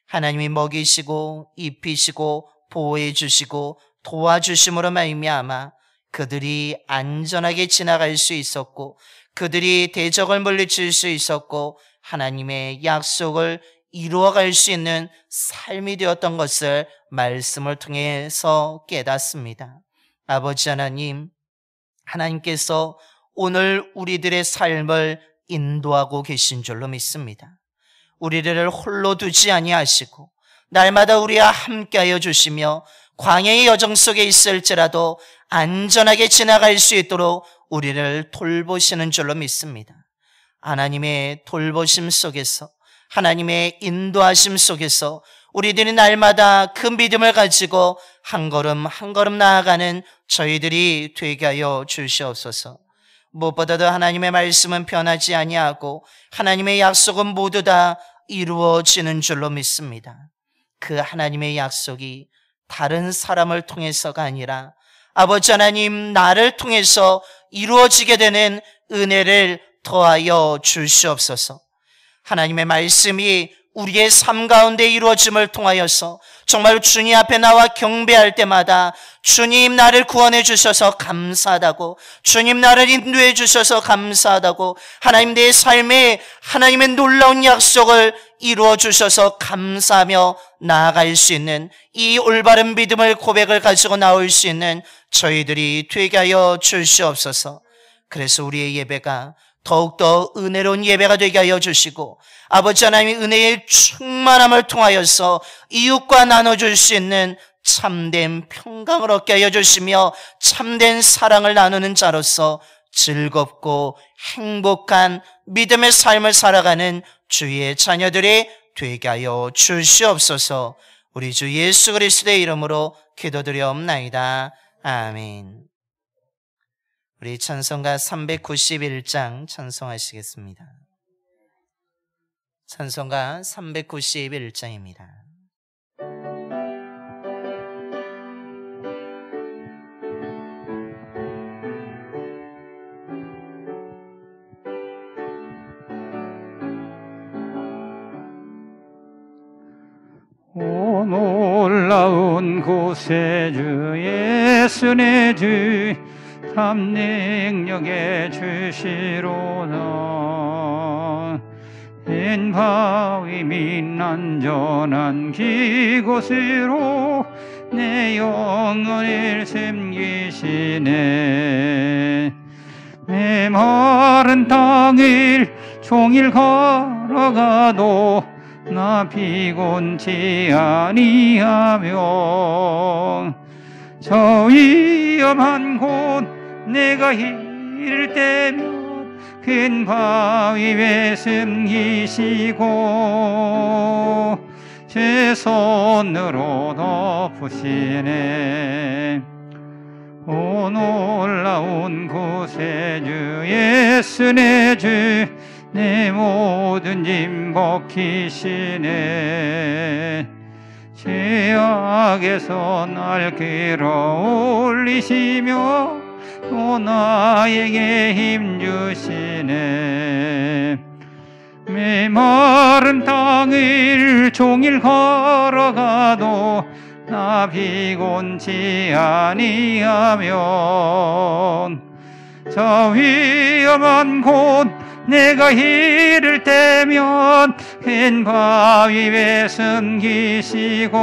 하나님이 먹이시고 입히시고 보호해 주시고 도와주심으로 말미암아 그들이 안전하게 지나갈 수 있었고 그들이 대적을 물리칠 수 있었고 하나님의 약속을 이루어갈 수 있는 삶이 되었던 것을 말씀을 통해서 깨닫습니다. 아버지 하나님, 하나님께서 오늘 우리들의 삶을 인도하고 계신 줄로 믿습니다. 우리를 홀로 두지 아니하시고 날마다 우리와 함께하여 주시며 광야의 여정 속에 있을지라도 안전하게 지나갈 수 있도록 우리를 돌보시는 줄로 믿습니다. 하나님의 돌보심 속에서, 하나님의 인도하심 속에서 우리들이 날마다 그 믿음을 가지고 한 걸음 한 걸음 나아가는 저희들이 되게 하여 주시옵소서. 무엇보다도 하나님의 말씀은 변하지 아니하고 하나님의 약속은 모두 다 이루어지는 줄로 믿습니다. 그 하나님의 약속이 다른 사람을 통해서가 아니라 아버지 하나님, 나를 통해서 이루어지게 되는 은혜를 더하여 주시옵소서. 하나님의 말씀이 우리의 삶 가운데 이루어짐을 통하여서 정말 주님 앞에 나와 경배할 때마다 주님, 나를 구원해 주셔서 감사하다고, 주님, 나를 인도해 주셔서 감사하다고, 하나님, 내 삶에 하나님의 놀라운 약속을 이루어 주셔서 감사하며 나아갈 수 있는 이 올바른 믿음을, 고백을 가지고 나올 수 있는 저희들이 되게 하여 주시옵소서. 그래서 우리의 예배가 더욱더 은혜로운 예배가 되게 하여 주시고 아버지 하나님의 은혜의 충만함을 통하여서 이웃과 나눠줄 수 있는 참된 평강을 얻게 하여 주시며 참된 사랑을 나누는 자로서 즐겁고 행복한 믿음의 삶을 살아가는 주의 자녀들이 되게 하여 주시옵소서. 우리 주 예수 그리스도의 이름으로 기도드려옵나이다. 아멘. 우리 찬송가 391장 찬송하시겠습니다. 찬송가 391장입니다. 오 놀라운 구세주 예수의 주 참 능력에 주시로다. 큰 바위 민 안전한 그곳으로 내 영혼을 숨기시네. 메마른 땅을 종일 걸어가도 나 피곤치 아니하며 저 위험한 곳 내가 이를 때면 큰 바위 위에 숨기시고 제 손으로 덮으시네. 오 놀라운 구세주 예수 내 주 내 모든 짐 벗기시네. 죄악에서 날 끌어올리시며 또 나에게 힘 주시네. 메마른 땅을 종일 걸어가도 나 피곤치 아니하며 저 위험한 곳 내가 이를 때면 큰 바위 위에 숨기시고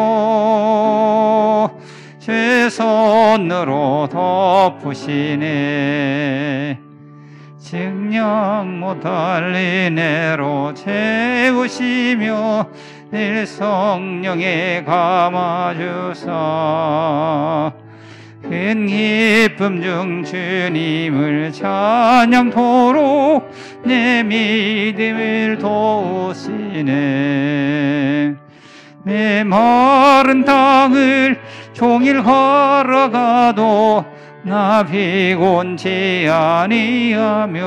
제 손으로 덮으시네. 증량 못할 은혜로 채우시며 늘 성령에 감아주사 큰 기쁨 중 주님을 찬양토록 내 믿음을 도우시네. 메마른 땅을 종일 걸어가도 나 피곤치 아니하며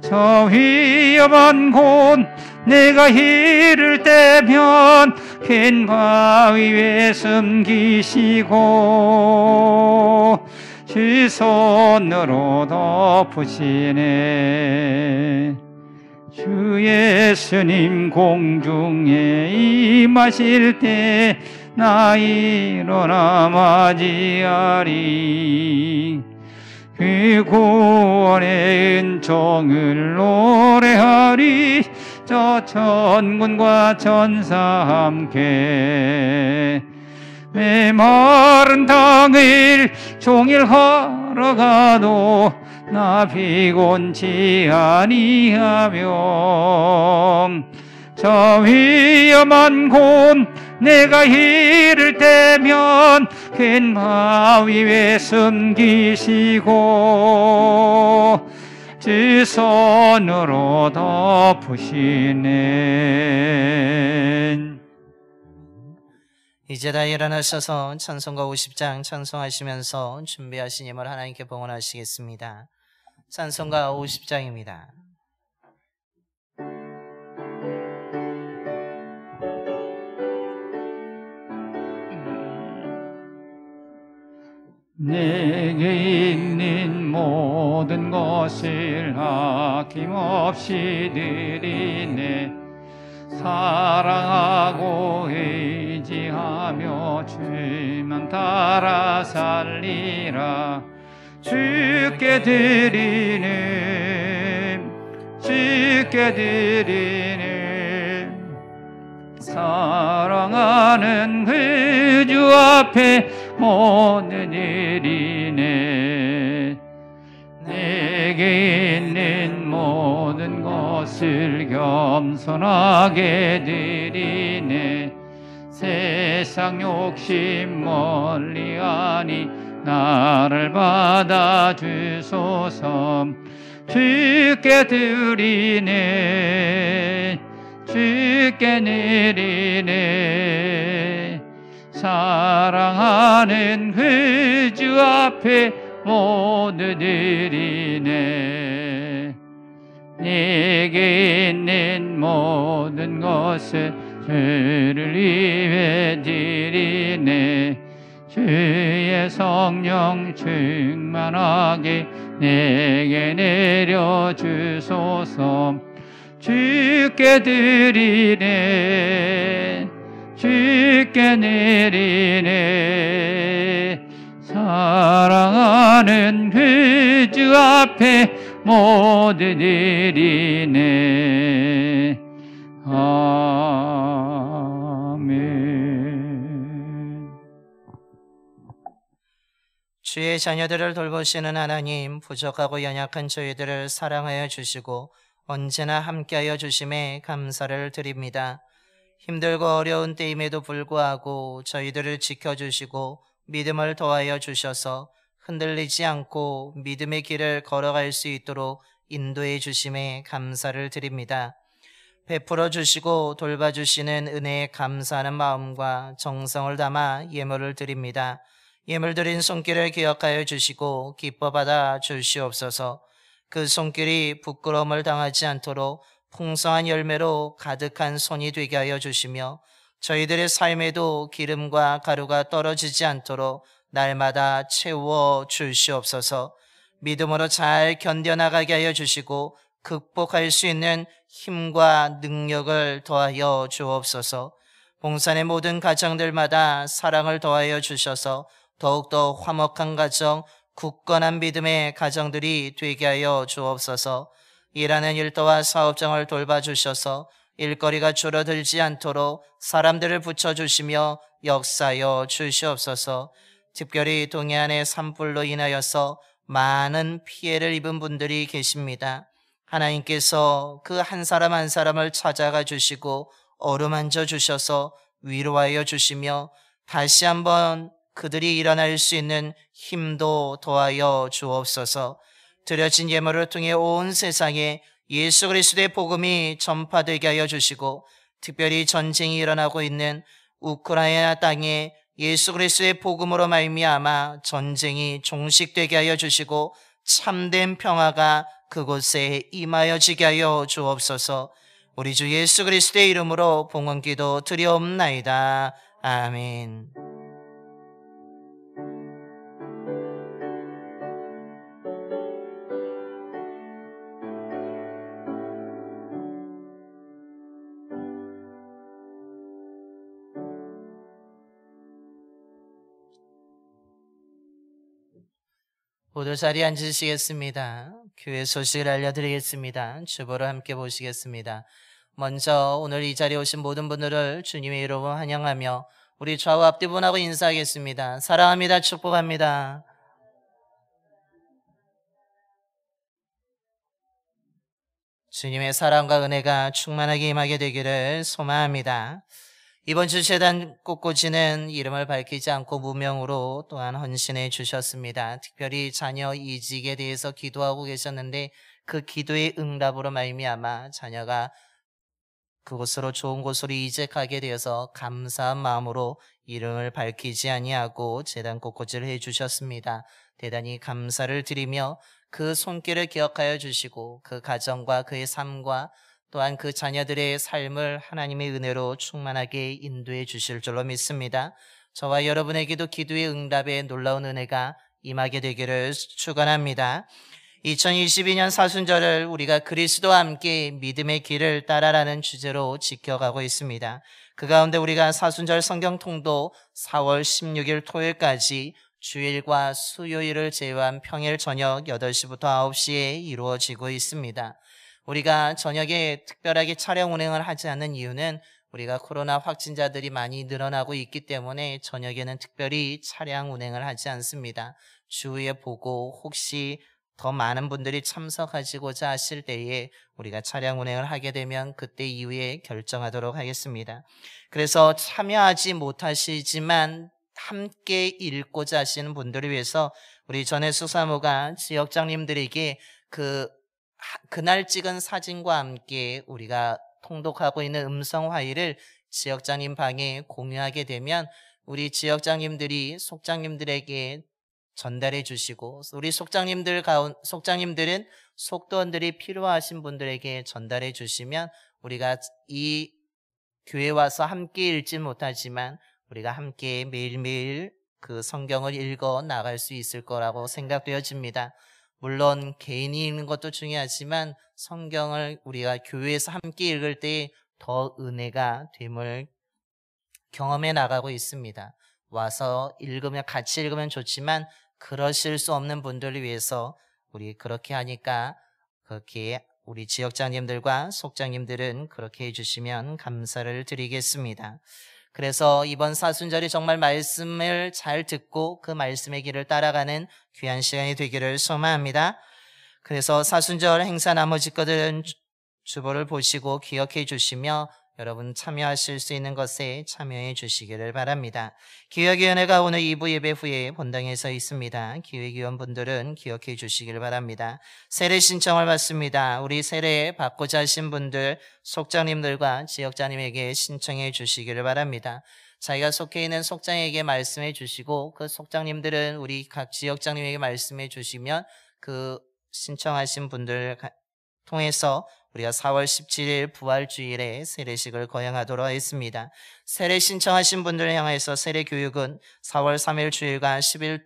저 위험한 곳 내가 이를 때면 큰 바위 위에 숨기시고 주 손으로 덮으시네. 주 예수님 공중에 임하실 때 나 일어나 맞이하리. 그 구원의 은총을 노래하리. 저 천군과 천사 함께 메마른 땅을 종일 걸어가도 나 피곤치 아니하며 저 위험한 곳 내가 이를 때면 큰 바위 위에 숨기시고 주 손으로 덮으시네. 이제 다 일어나셔서 찬송가 50장 찬송하시면서 준비하신 힘을 하나님께 봉헌하시겠습니다. 찬송가 50장입니다. 내게 있는 모든 것을 아낌없이 드리네. 사랑하고 의지하며 주만 따라 살리라. 주께 드리네, 주께 드리네. 사랑하는 그 주 앞에 모든 일이네. 내게 있는 모든 것을 겸손하게 드리네. 세상 욕심 멀리하니 나를 받아주소서. 주께 드리네, 주께 드리네. 사랑하는 그 주 앞에 모두 드리네. 내게 있는 모든 것을 주를 위해 드리네. 주의 성령 충만하게 내게 내려주소서. 주께 드리네, 주께 내리네. 사랑하는 나는 그 주 앞에 모두 드리네. 아멘. 주의 자녀들을 돌보시는 하나님, 부족하고 연약한 저희들을 사랑하여 주시고 언제나 함께하여 주심에 감사를 드립니다. 힘들고 어려운 때임에도 불구하고 저희들을 지켜주시고 믿음을 더하여 주셔서 흔들리지 않고 믿음의 길을 걸어갈 수 있도록 인도해 주심에 감사를 드립니다. 베풀어 주시고 돌봐주시는 은혜에 감사하는 마음과 정성을 담아 예물을 드립니다. 예물 드린 손길을 기억하여 주시고 기뻐 받아 주시옵소서. 그 손길이 부끄러움을 당하지 않도록 풍성한 열매로 가득한 손이 되게 하여 주시며 저희들의 삶에도 기름과 가루가 떨어지지 않도록 날마다 채워 주시옵소서. 믿음으로 잘 견뎌나가게 하여 주시고 극복할 수 있는 힘과 능력을 더하여 주옵소서. 봉산의 모든 가정들마다 사랑을 더하여 주셔서 더욱더 화목한 가정, 굳건한 믿음의 가정들이 되게 하여 주옵소서. 일하는 일터와 사업장을 돌봐주셔서 일거리가 줄어들지 않도록 사람들을 붙여주시며 역사하여 주시옵소서. 특별히 동해안의 산불로 인하여서 많은 피해를 입은 분들이 계십니다. 하나님께서 그 한 사람 한 사람을 찾아가 주시고 어루만져 주셔서 위로하여 주시며 다시 한번 그들이 일어날 수 있는 힘도 더하여 주옵소서. 드려진 예물을 통해 온 세상에 예수 그리스도의 복음이 전파되게 하여 주시고 특별히 전쟁이 일어나고 있는 우크라이나 땅에 예수 그리스도의 복음으로 말미암아 전쟁이 종식되게 하여 주시고 참된 평화가 그곳에 임하여지게 하여 주옵소서. 우리 주 예수 그리스도의 이름으로 봉헌기도 드리옵나이다. 아멘. 모두 자리에 앉으시겠습니다. 교회 소식을 알려드리겠습니다. 주보를 함께 보시겠습니다. 먼저 오늘 이 자리에 오신 모든 분들을 주님의 이름으로 환영하며 우리 좌우 앞뒤 분하고 인사하겠습니다. 사랑합니다. 축복합니다. 주님의 사랑과 은혜가 충만하게 임하게 되기를 소망합니다. 이번 주 재단 꽃꽂이는 이름을 밝히지 않고 무명으로 또한 헌신해 주셨습니다. 특별히 자녀 이직에 대해서 기도하고 계셨는데 그 기도의 응답으로 말미암아 자녀가 그곳으로 좋은 곳으로 이직하게 되어서 감사한 마음으로 이름을 밝히지 아니하고 재단 꽃꽂이를 해 주셨습니다. 대단히 감사를 드리며 그 손길을 기억하여 주시고 그 가정과 그의 삶과 또한 그 자녀들의 삶을 하나님의 은혜로 충만하게 인도해 주실 줄로 믿습니다. 저와 여러분에게도 기도의 응답에 놀라운 은혜가 임하게 되기를 축원합니다. 2022년 사순절을 우리가 그리스도와 함께 믿음의 길을 따라라는 주제로 지켜가고 있습니다. 그 가운데 우리가 사순절 성경 통도 4월 16일 토요일까지 주일과 수요일을 제외한 평일 저녁 8시부터 9시에 이루어지고 있습니다. 우리가 저녁에 특별하게 차량 운행을 하지 않는 이유는 우리가 코로나 확진자들이 많이 늘어나고 있기 때문에 저녁에는 특별히 차량 운행을 하지 않습니다. 주위에 보고 혹시 더 많은 분들이 참석하시고자 하실 때에 우리가 차량 운행을 하게 되면 그때 이후에 결정하도록 하겠습니다. 그래서 참여하지 못하시지만 함께 읽고자 하시는 분들을 위해서 우리 전혜숙 사모가 지역장님들에게 그날 찍은 사진과 함께 우리가 통독하고 있는 음성 파일을 지역장님 방에 공유하게 되면 우리 지역장님들이 속장님들에게 전달해 주시고 우리 속장님들은 속도원들이 필요하신 분들에게 전달해 주시면 우리가 이 교회 와서 함께 읽지 못하지만 우리가 함께 매일매일 그 성경을 읽어 나갈 수 있을 거라고 생각되어집니다. 물론 개인이 읽는 것도 중요하지만 성경을 우리가 교회에서 함께 읽을 때 더 은혜가 됨을 경험해 나가고 있습니다. 와서 읽으면 같이 읽으면 좋지만 그러실 수 없는 분들을 위해서 우리 그렇게 하니까 그렇게 우리 지역장님들과 속장님들은 그렇게 해주시면 감사를 드리겠습니다. 그래서 이번 사순절이 정말 말씀을 잘 듣고 그 말씀의 길을 따라가는 귀한 시간이 되기를 소망합니다. 그래서 사순절 행사 나머지 것들은 주보를 보시고 기억해 주시며 여러분 참여하실 수 있는 것에 참여해 주시기를 바랍니다. 기획위원회가 오늘 2부 예배 후에 본당에서 있습니다. 기획위원분들은 기억해 주시기를 바랍니다. 세례 신청을 받습니다. 우리 세례 받고자 하신 분들 속장님들과 지역장님에게 신청해 주시기를 바랍니다. 자기가 속해 있는 속장에게 말씀해 주시고 그 속장님들은 우리 각 지역장님에게 말씀해 주시면 그 신청하신 분들 통해서 우리가 4월 17일 부활주일에 세례식을 거행하도록 하겠습니다. 세례 신청하신 분들을 향해서 세례 교육은 4월 3일 주일과 10일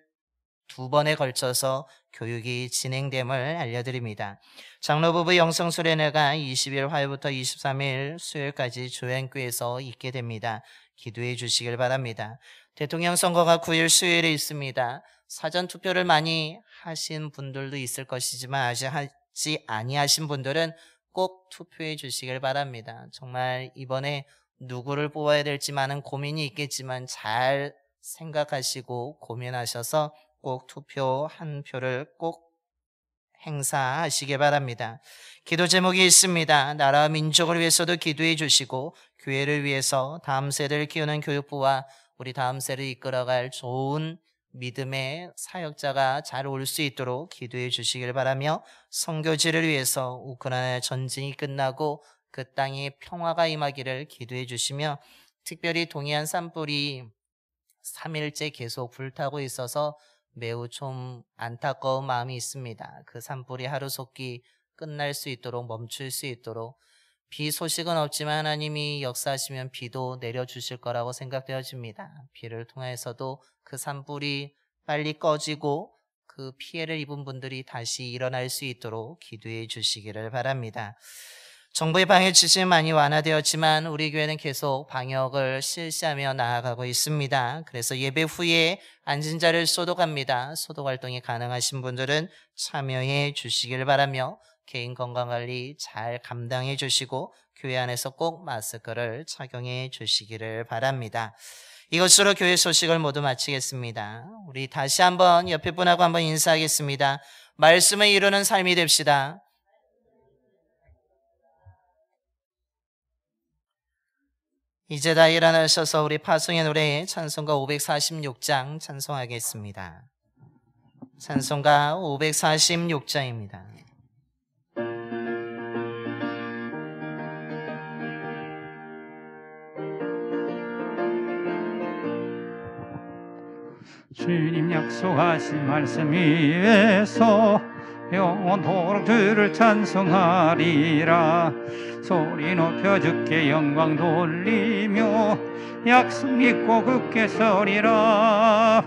두 번에 걸쳐서 교육이 진행됨을 알려드립니다. 장로부부 영성수련회가 20일 화요일부터 23일 수요일까지 조양교에서 있게 됩니다. 기도해 주시길 바랍니다. 대통령 선거가 9일 수요일에 있습니다. 사전투표를 많이 하신 분들도 있을 것이지만 아직 하지 아니하신 분들은 꼭 투표해 주시길 바랍니다. 정말 이번에 누구를 뽑아야 될지 많은 고민이 있겠지만 잘 생각하시고 고민하셔서 꼭 투표 한 표를 꼭 행사하시기 바랍니다. 기도 제목이 있습니다. 나라와 민족을 위해서도 기도해 주시고 교회를 위해서 다음 세대를 키우는 교육부와 우리 다음 세대를 이끌어갈 좋은 믿음의 사역자가 잘 올 수 있도록 기도해 주시길 바라며 선교지를 위해서 우크라이나 전쟁이 끝나고 그 땅에 평화가 임하기를 기도해 주시며 특별히 동해안 산불이 3일째 계속 불타고 있어서 매우 좀 안타까운 마음이 있습니다. 그 산불이 하루속히 끝날 수 있도록 멈출 수 있도록 비 소식은 없지만 하나님이 역사하시면 비도 내려주실 거라고 생각되어집니다. 비를 통해서도 그 산불이 빨리 꺼지고 그 피해를 입은 분들이 다시 일어날 수 있도록 기도해 주시기를 바랍니다. 정부의 방역 지침이 많이 완화되었지만 우리 교회는 계속 방역을 실시하며 나아가고 있습니다. 그래서 예배 후에 앉은 자를 소독합니다. 소독 활동이 가능하신 분들은 참여해 주시길 바라며 개인 건강관리 잘 감당해 주시고 교회 안에서 꼭 마스크를 착용해 주시기를 바랍니다. 이것으로 교회 소식을 모두 마치겠습니다. 우리 다시 한번 옆에 분하고 한번 인사하겠습니다. 말씀을 이루는 삶이 됩시다. 이제 다 일어나셔서 우리 파송의 노래 찬송가 546장 찬송하겠습니다. 찬송가 546장입니다. 주님 약속하신 말씀 위에서 영원토록 주를 찬송하리라. 소리 높여 주께 영광 돌리며 약속 믿고 굳게 서리라.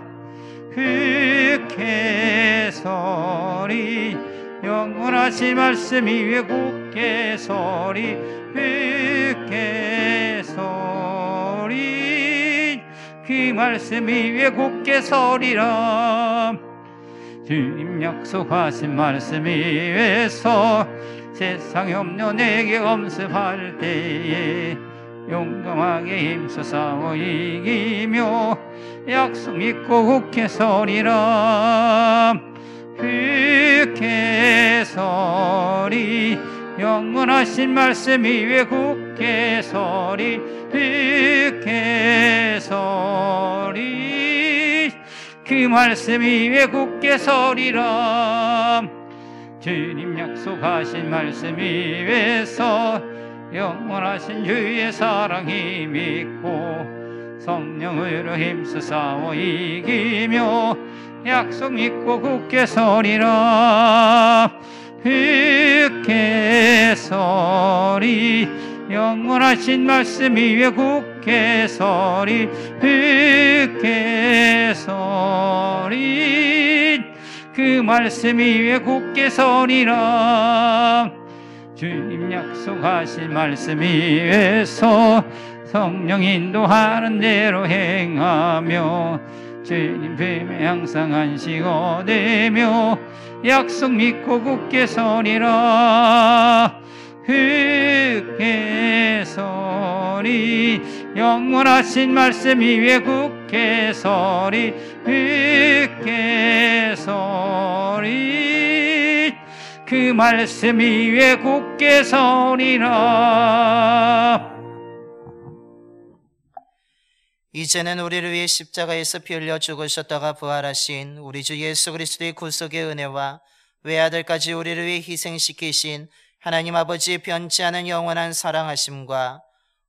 굳게 서리 영원하신 말씀 위에 굳게 서리. 굳게 서리 그 말씀 위에 굳게 서리라. 주님 약속하신 말씀 위에서 세상에 없는 내게 엄습할 때에 용감하게 힘써 싸워 이기며 약속 믿고 굳게 서리라. 굳게 서리 영원하신 말씀 위에 굳게 서리. 굳게 서리 그 말씀 위에 굳게 서리라. 주님 약속하신 말씀 위에서 영원하신 주의 사랑 힘있고 성령으로 힘써 싸워 이기며 약속 믿고 굳게 서리라. 굳게 서리 영원하신 말씀 위에 굳게 서리. 굳게 서리 그 말씀 위에 굳게 서리라. 주님 약속하신 말씀 위에서 성령 인도하는 대로 행하며 죄인 뱀에 항상 안식어내며 약속 믿고 굳게 서리라. 굳게 서리 영원하신 말씀 위에 굳게 서리. 굳게 서리 그 말씀 위에 굳게 서리라. 이제는 우리를 위해 십자가에서 피 흘려 죽으셨다가 부활하신 우리 주 예수 그리스도의 구속의 은혜와 외아들까지 우리를 위해 희생시키신 하나님 아버지의 변치 않은 영원한 사랑하심과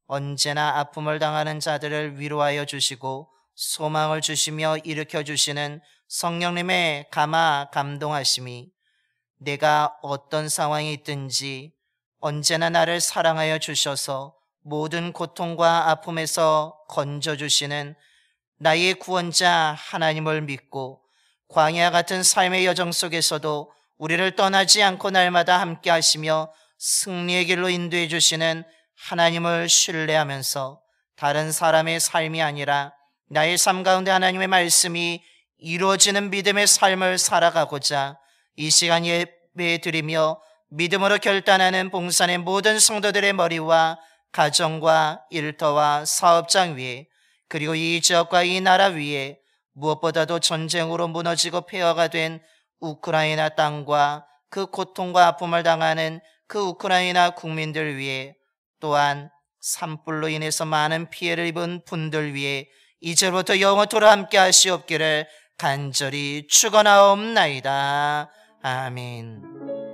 언제나 아픔을 당하는 자들을 위로하여 주시고 소망을 주시며 일으켜 주시는 성령님의 감동하심이 내가 어떤 상황이 있든지 언제나 나를 사랑하여 주셔서 모든 고통과 아픔에서 건져주시는 나의 구원자 하나님을 믿고 광야 같은 삶의 여정 속에서도 우리를 떠나지 않고 날마다 함께 하시며 승리의 길로 인도해 주시는 하나님을 신뢰하면서 다른 사람의 삶이 아니라 나의 삶 가운데 하나님의 말씀이 이루어지는 믿음의 삶을 살아가고자 이 시간 예배 드리며 믿음으로 결단하는 봉산의 모든 성도들의 머리와 가정과 일터와 사업장 위에 그리고 이 지역과 이 나라 위에 무엇보다도 전쟁으로 무너지고 폐허가 된 우크라이나 땅과 그 고통과 아픔을 당하는 그 우크라이나 국민들 위에 또한 산불로 인해서 많은 피해를 입은 분들 위에 이제부터 영원토록 함께 하시옵기를 간절히 축원하옵나이다. 아멘.